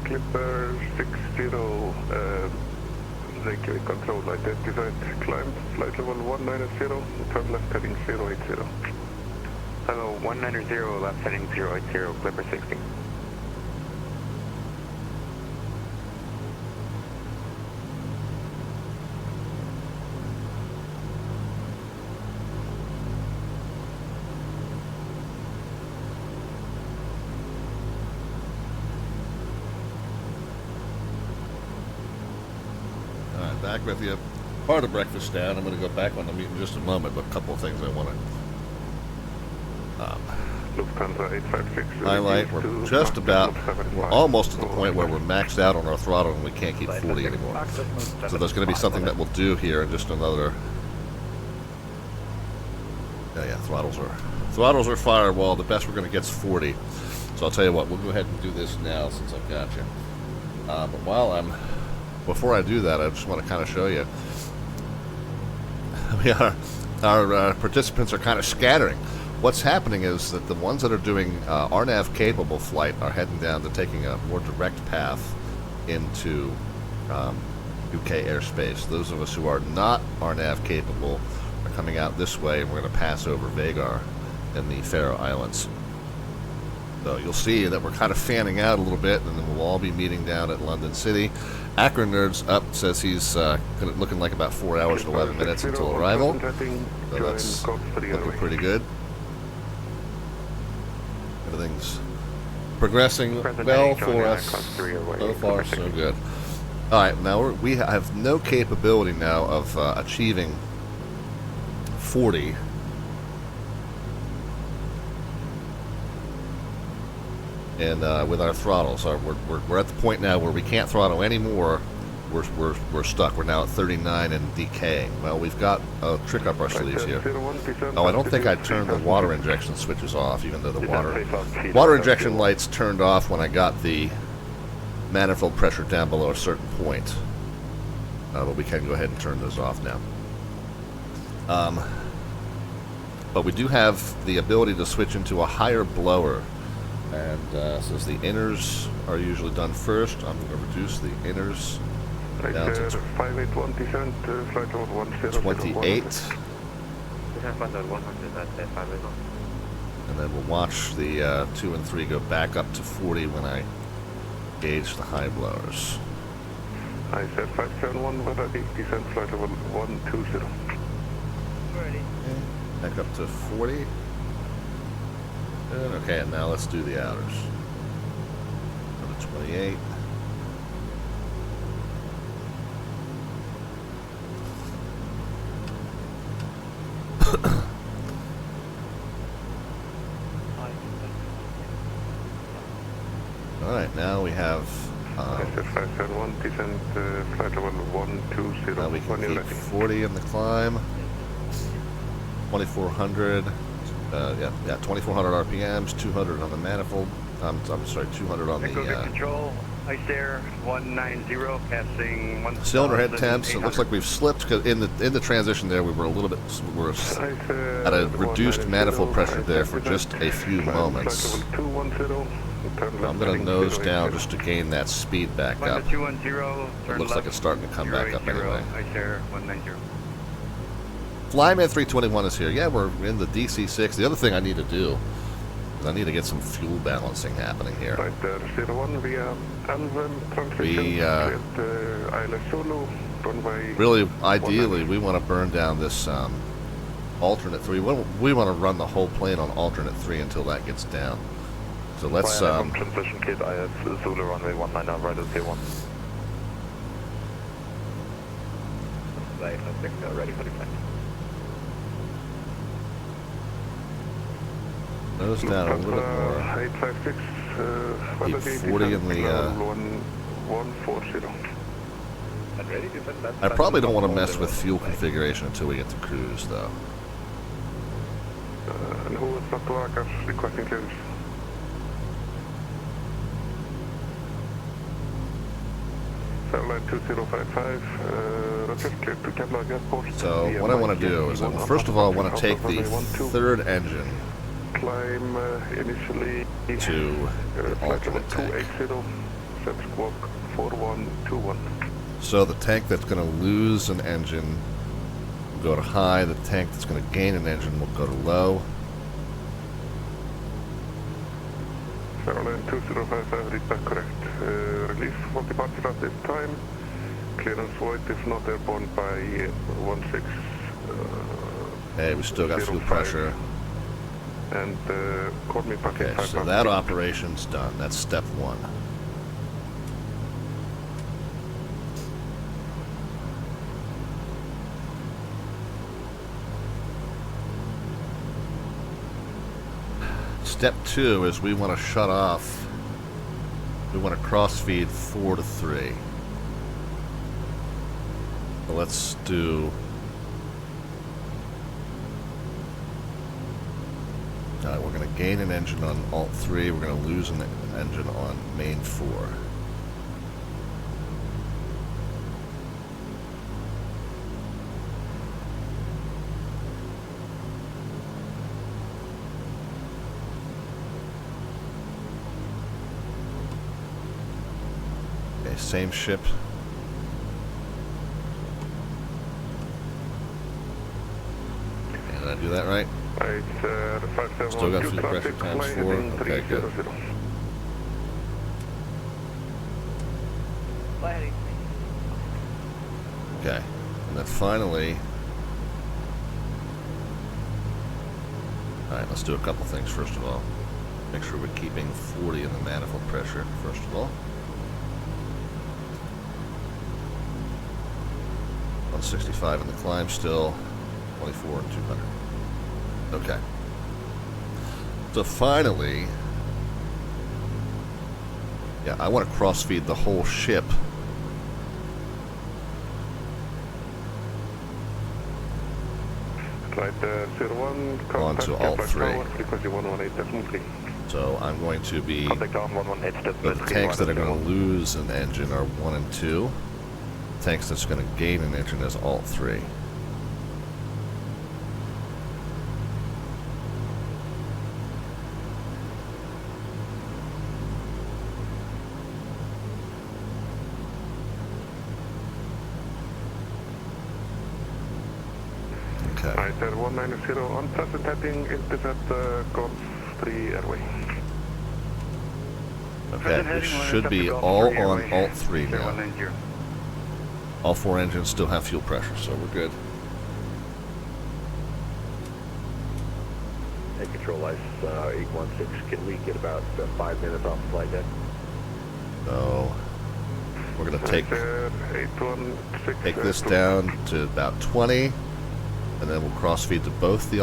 Clipper 60, Reykjavik control identified, climb, flight level 190, turn left heading 080. Hello, 190, left heading 080, Clipper 60. Back with you. Part of breakfast down. I'm going to go back on the meet in just a moment, but a couple of things I want to Lufthansa 856. Highlight, we're just about, we're almost to the point where we're maxed out on our throttle and we can't keep 40 anymore. So there's going to be something that we'll do here in just another... Yeah, throttles are firewall. The best we're going to get is 40. So I'll tell you what, we'll go ahead and do this now since I've got you. But before I do that, I just want to kind of show you. Our participants are kind of scattering. What's happening is that the ones that are doing RNAV capable flight are heading down to taking a more direct path into UK airspace. Those of us who are not RNAV capable are coming out this way, and we're going to pass over Vagar in the Faroe Islands. So you'll see that we're kind of fanning out a little bit, and then we'll all be meeting down at London City. Akron Nerds up says he's looking like about 4 hours and 11 minutes until arrival. So that's looking pretty good. Everything's progressing well for us. So far, so good. All right, now we have no capability now of achieving 40. And with our throttles, we're at the point now where we can't throttle anymore. We're stuck. We're now at 39 and decaying. Well, we've got a trick up our sleeves here. Oh, I don't think I turned the water injection switches off, even though the water injection lights turned off when I got the manifold pressure down below a certain point. But we can go ahead and turn those off now. But we do have the ability to switch into a higher blower. And since the inners are usually done first, I'm going to reduce the inners down to 28. And then we'll watch the 2 and 3 go back up to 40 when I gauge the high blowers. I said 571 weather, descent flight level 120. Ready. Back up to 40. Okay, and now let's do the outers. Go to 28. Alright, now we have... SS571, descent flight level 120. Now we can keep 40 in the climb. 2400. Yeah, 2400 RPMs, 200 on the manifold. I'm sorry, 200 on the... control, ice air, 190, passing 1... cylinder head temps. It looks like we've slipped because in the transition there we were a little bit at a reduced manifold pressure there for just a few moments. I'm going to nose down just to gain that speed back up. It looks like it's starting to come back up anyway. Ice air, 190. Flyman 321 is here. Yeah, we're in the DC-6. The other thing I need to do is I need to get some fuel balancing happening here. Right there, 01 via Really, ideally, we want to burn down this alternate 3. We want to run the whole plane on alternate 3 until that gets down. So let's... transition kit, I have Zulu runway 19 now, right at P1. Ready for the flight. Nose down a little bit more. 856, Keep 40 in the... 140. I probably don't want to mess with fuel configuration until we get to cruise, though. And who is Dr. Vagar requesting clearance? Satellite 2055, repeat clear to Keflavik Airport. So what I want to do is, first of all, I want to take the third engine climb initially to the alternate tank. 280, set squawk 4121. So the tank that's going to lose an engine will go to high. The tank that's going to gain an engine will go to low. Airline 2055, read back correct. Release for departure at this time. Clearance void if not airborne by 16. Hey, we still got fuel pressure. And call me back. Okay, so that operation's done. That's step 1. step 2 is we want to shut off. We want to cross feed 4 to 3. So let's do. Alright, we're going to gain an engine on Alt 3. We're going to lose an engine on main 4. Okay, same ship. Okay, did I do that right? Still got fuel pressure times 4. Okay, good. Okay, and then finally, alright, let's do a couple things first of all. Make sure we're keeping 40 in the manifold pressure, first of all. 165 in the climb still, 24 and 200. Okay. So finally, yeah, I want to cross feed the whole ship. Onto Alt 3. So I'm going to be, the tanks that are going to lose an engine are 1 and 2. Tanks that's going to gain an engine is Alt 3. I said 190 on present heading intercept Golf 3 airway. Okay, it should be all on Alt 3 now. All 4 engines still have fuel pressure, so we're good. Hey, control license 816, can we get about 5 minutes off the flight deck? So we're going to take this down to about 20, and then we'll cross feed to both the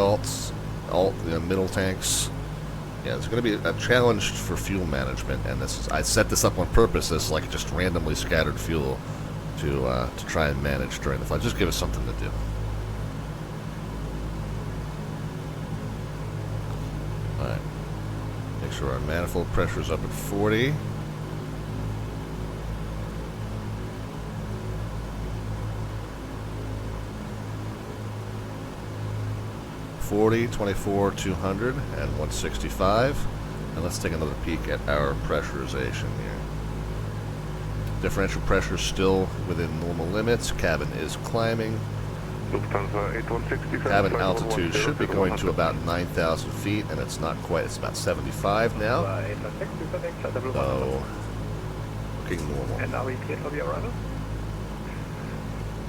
the middle tanks. Yeah, it's going to be a challenge for fuel management, and I set this up on purpose as like just randomly scattered fuel to try and manage during the flight. Just give us something to do. All right. Make sure our manifold pressure is up at 40. $40, $24, $200, and $165. And let's take another peek at our pressurization here. Differential pressure still within normal limits. Cabin is climbing. Cabin altitude should be going to about 9,000 feet, and it's not quite. It's about 75 now. So, looking normal. And are we clear for the arrival?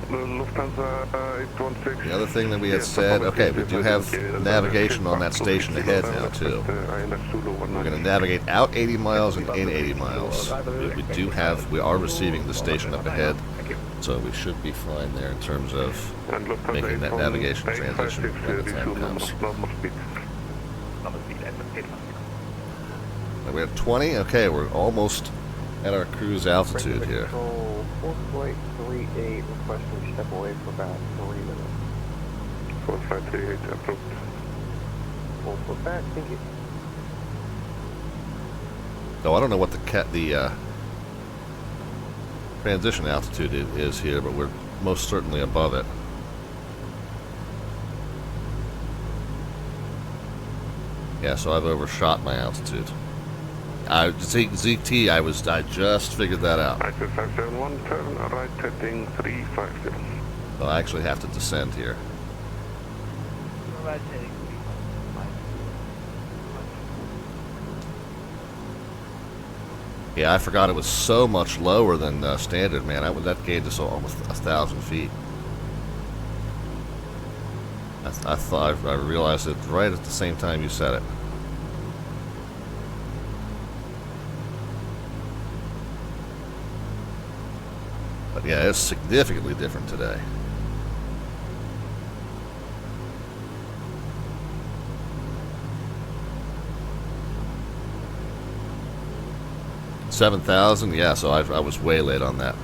The other thing that we had said, okay, we do have navigation on that station ahead now too. We're going to navigate out 80 miles and in 80 miles. We are receiving the station up ahead, so we should be fine there in terms of making that navigation transition when the time comes. We have 20. Okay, we're almost at our cruise altitude here. 4.38, requesting step away for about 3 minutes. 4538 approved. 4 foot back, thank you. Oh, I don't know what the transition altitude is here, but we're most certainly above it. Yeah, so I've overshot my altitude. ZT, I just figured that out. I said 571, turn right heading 350. So I actually have to descend here. Right heading 355. Yeah, I forgot it was so much lower than standard, man. That gained us almost 1,000 feet. I realized it right at the same time you said it. But yeah, it's significantly different today. 7,000? Yeah, so I was way late on that.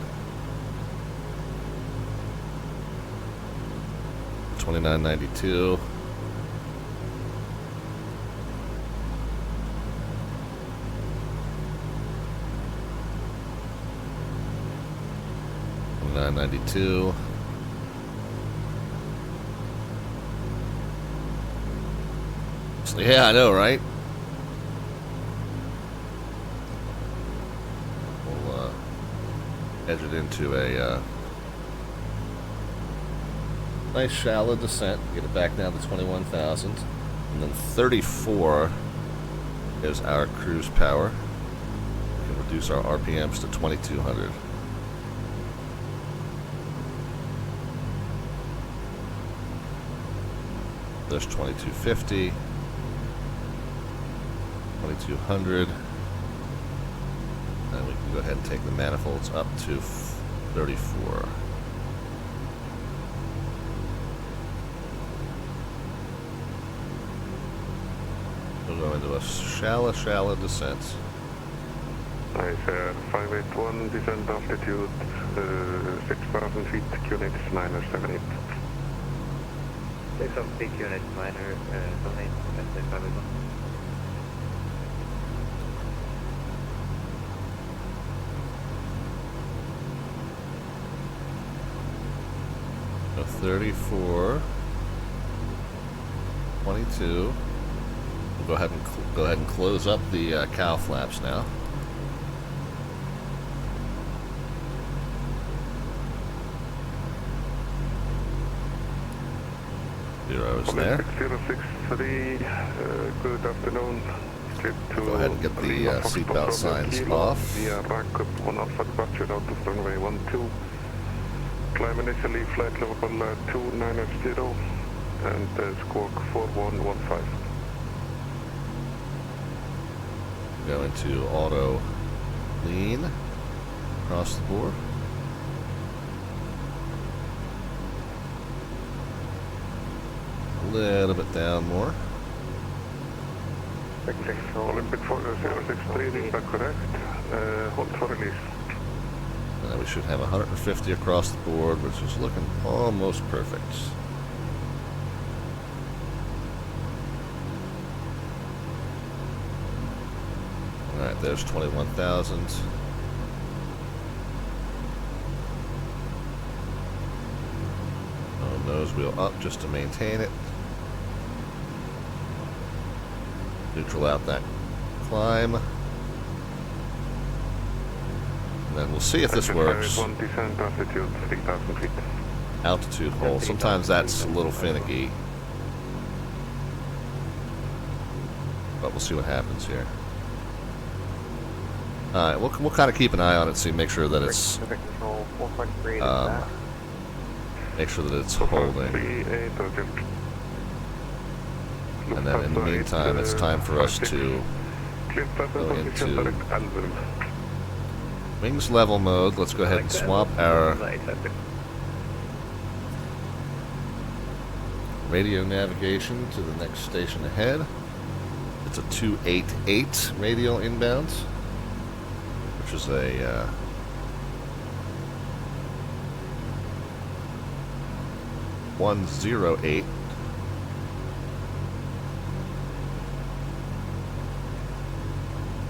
2992. $992. So, yeah, I know, right? We'll edge it into a nice shallow descent. Get it back down to 21,000, and then 34 is our cruise power. We can reduce our RPMs to 2,200. There's 2250, 2200, and we can go ahead and take the manifolds up to 34. We'll go into a shallow descent. Nice, 581, descent altitude, 6,000 feet, QNH minus 78. 6,000 feet, QNH minor, 78, that's 581. So 34, 22. We'll go ahead and close up the cow flaps now. Zeros there. 6063, good afternoon. Go ahead and get the seatbelt signs off. Via rack up 1 alpha departure out of runway 12. Climb initially flight level 290 and squawk 4115. Go into auto lean across the board. A little bit down more. Olympic 4063, is that correct? Hold for release. And then we should have 150 across the board, which is looking almost perfect. Alright, there's 21,000. Nose wheel up just to maintain it. Neutral out that climb. And then we'll see if this works. One descent altitude 3,000 feet. Altitude hold. Sometimes that's a little finicky. But we'll see what happens here. Alright, we'll kind of keep an eye on it, see, make sure that it's make sure that it's holding. And then in the meantime, it's time for us to go into wings level mode. Let's go ahead and swap our radio navigation to the next station ahead. It's a 288 radial inbound, which is a 108.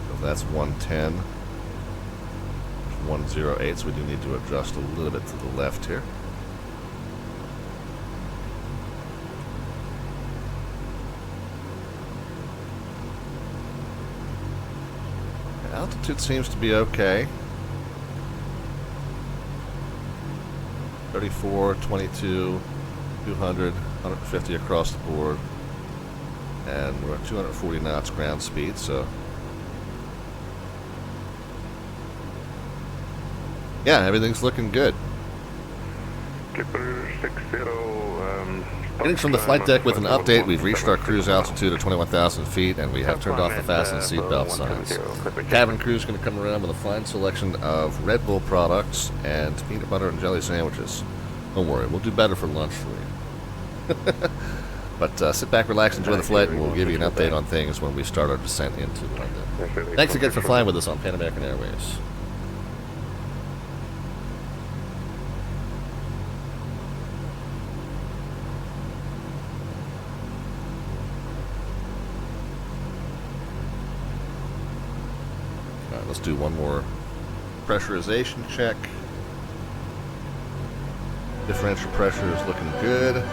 So that's 110. 108, so we do need to adjust a little bit to the left here. Altitude seems to be okay. 34, 22, 200, 150 across the board. And we're at 240 knots ground speed, so yeah, everything's looking good. Clipper 60, Getting from the flight deck with an update, we've reached our cruise altitude of 21,000 feet, and we have turned off the fasten seatbelt signs. Cabin crew is going to come around with a fine selection of Red Bull products and peanut butter and jelly sandwiches. Don't worry, we'll do better for lunch for you. But sit back, relax, enjoy the flight, and we'll give you an update on things when we start our descent into London. Thanks again for flying with us on Pan American Airways. All right, let's do one more pressurization check. Differential pressure is looking good.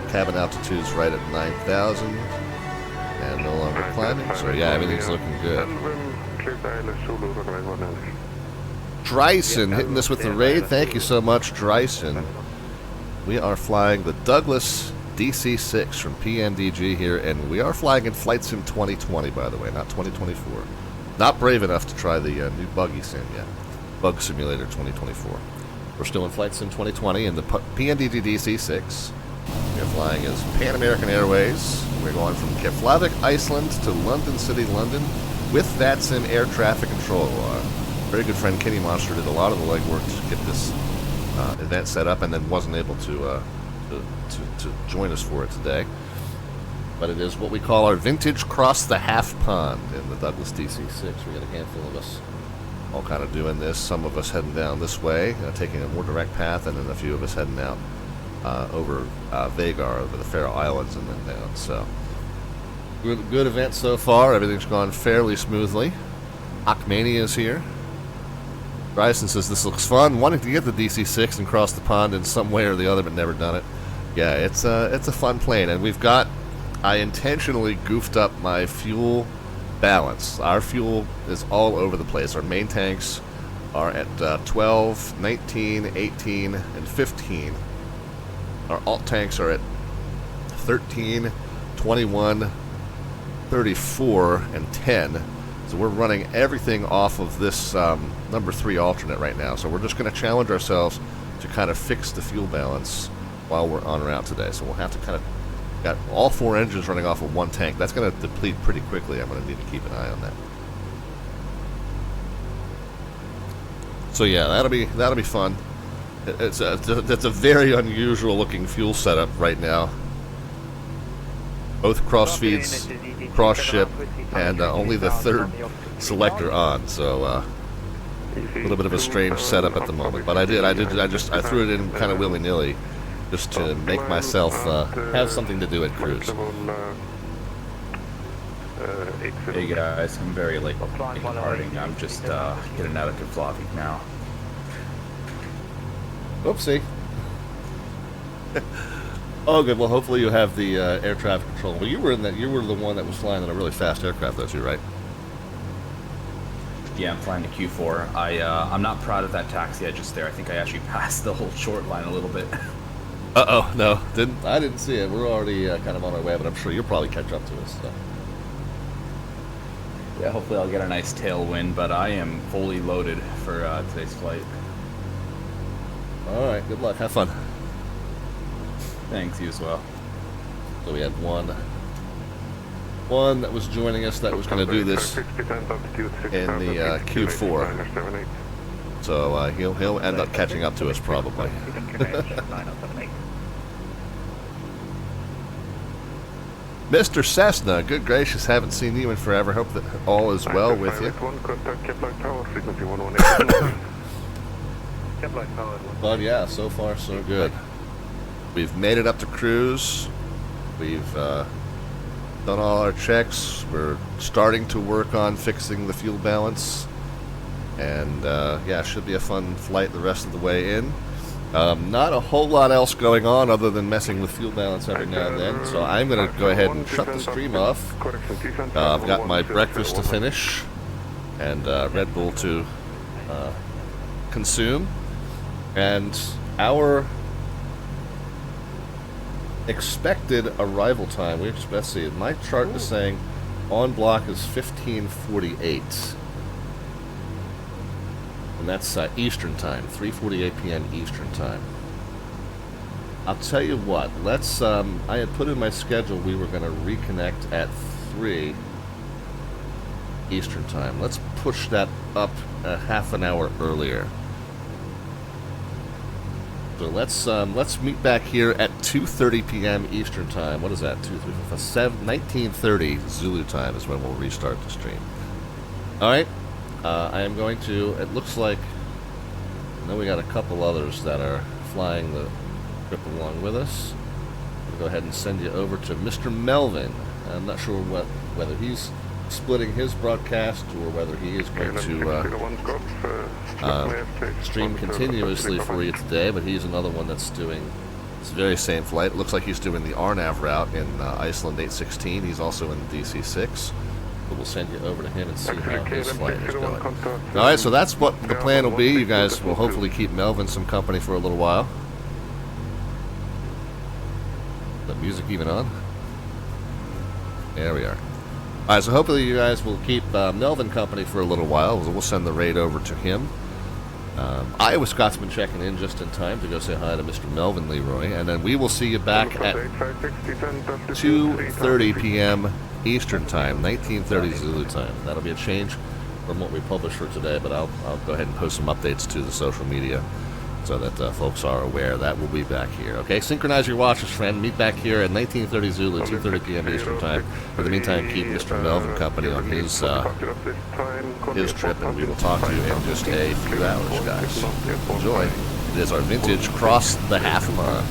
Cabin altitude's right at 9,000 and no longer climbing, so yeah, everything's looking good. Dryson hitting this with the raid. Thank you so much, Dryson. We are flying the Douglas DC-6 from PMDG here, and we are flying in Flight Sim 2020, by the way, not 2024. Not brave enough to try the new buggy sim yet. Bug Simulator 2024. We're still in Flight Sim 2020 in the PMDG DC-6. We're flying as Pan American Airways. We're going from Keflavik, Iceland to London City, London with VATSIM air traffic control. Very good friend Kinnymonster did a lot of the legwork to get this event set up and then wasn't able to join us for it today. But it is what we call our vintage cross the half pond in the Douglas DC-6. We got a handful of us all kind of doing this. Some of us heading down this way, taking a more direct path, and then a few of us heading out over Vagar, over the Faroe Islands, and then down. So, good event so far. Everything's gone fairly smoothly. Akmania is here. Bryson says this looks fun. Wanting to get the DC-6 and cross the pond in some way or the other, but never done it. Yeah, it's a fun plane, and we've got. I intentionally goofed up my fuel balance. Our fuel is all over the place. Our main tanks are at 12, 19, 18, and 15. Our alt tanks are at 13, 21, 34, and 10. So we're running everything off of this number 3 alternate right now. So we're just going to challenge ourselves to kind of fix the fuel balance while we're en route today. So we'll have to kind of got all 4 engines running off of one tank. That's going to deplete pretty quickly. I'm going to need to keep an eye on that. So yeah, that'll be fun. It's a very unusual looking fuel setup right now. Both cross feeds, cross ship, and only the 3rd selector on. So a little bit of a strange setup at the moment. But I threw it in kind of willy nilly, just to make myself have something to do at cruise. Hey guys, I'm very late departing. I'm just getting out of Keflavik now. Oopsie. Oh, good. Well, hopefully you have the air traffic control. Well, you were the one that was flying in a really fast aircraft, though, too, right? Yeah, I'm flying the Q4. I'm not proud of that taxi I just there. I think I actually passed the whole short line a little bit. Uh-oh, no. I didn't see it. We're already kind of on our way, but I'm sure you'll probably catch up to us. So. Yeah, hopefully I'll get a nice tailwind, but I am fully loaded for today's flight. Alright, good luck. Have fun. Thanks, you as well. So we had one that was joining us that was going to do this in the Q4. So he'll end up catching up to us probably. Mr. Cessna, good gracious, haven't seen you in forever. Hope that all is well with you. But yeah, so far so good. We've made it up to cruise. We've done all our checks. We're starting to work on fixing the fuel balance. And yeah, should be a fun flight the rest of the way in. Not a whole lot else going on other than messing with fuel balance every now and then. So I'm going to go ahead and shut the stream off. I've got my breakfast to finish and Red Bull to consume. And our expected arrival time, let's see, my chart is saying on block is 15:48. And that's Eastern time, 3:48 p.m. Eastern time. I'll tell you what, let's, I had put in my schedule we were going to reconnect at 3 Eastern time. Let's push that up a half an hour earlier. So let's meet back here at 2:30 p.m. Eastern time. What is that? 19:30 Zulu time is when we'll restart the stream. All right. I am going to. It looks like. I know we got a couple others that are flying the trip along with us. We'll go ahead and send you over to Mr. Melvin. I'm not sure whether he's splitting his broadcast or whether he is going to stream continuously for you today, but he's another one that's doing this very same flight. It looks like he's doing the RNAV route in Iceland 816. He's also in the DC-6. But we'll send you over to him and see how his flight is going. Alright, so that's what the plan will be. You guys will hopefully keep Melvin some company for a little while. The music even on? There we are. Alright, so hopefully you guys will keep Melvin company for a little while. We'll send the raid over to him. Iowa Scotsman checking in just in time to go say hi to Mr. Melvin Leroy. And then we will see you back at 2:30 p.m. Eastern time, 19:30 Zulu time. That'll be a change from what we published for today, but I'll go ahead and post some updates to the social media so that folks are aware that we'll be back here. Okay, synchronize your watches, friend. Meet back here at 19:30 Zulu, 2:30 p.m. Eastern time. In the meantime, keep Mr. Melvin company on his trip, and we will talk to you in just a few hours, guys. Enjoy. It is our vintage Cross the Half Pond.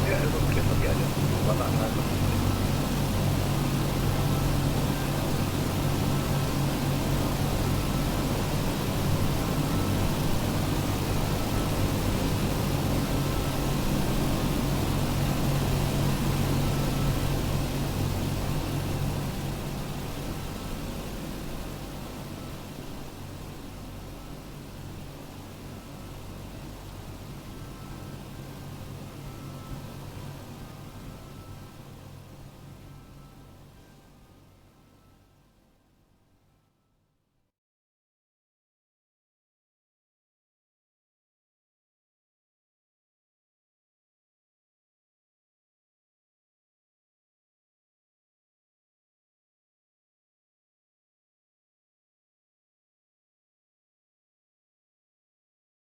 Yeah,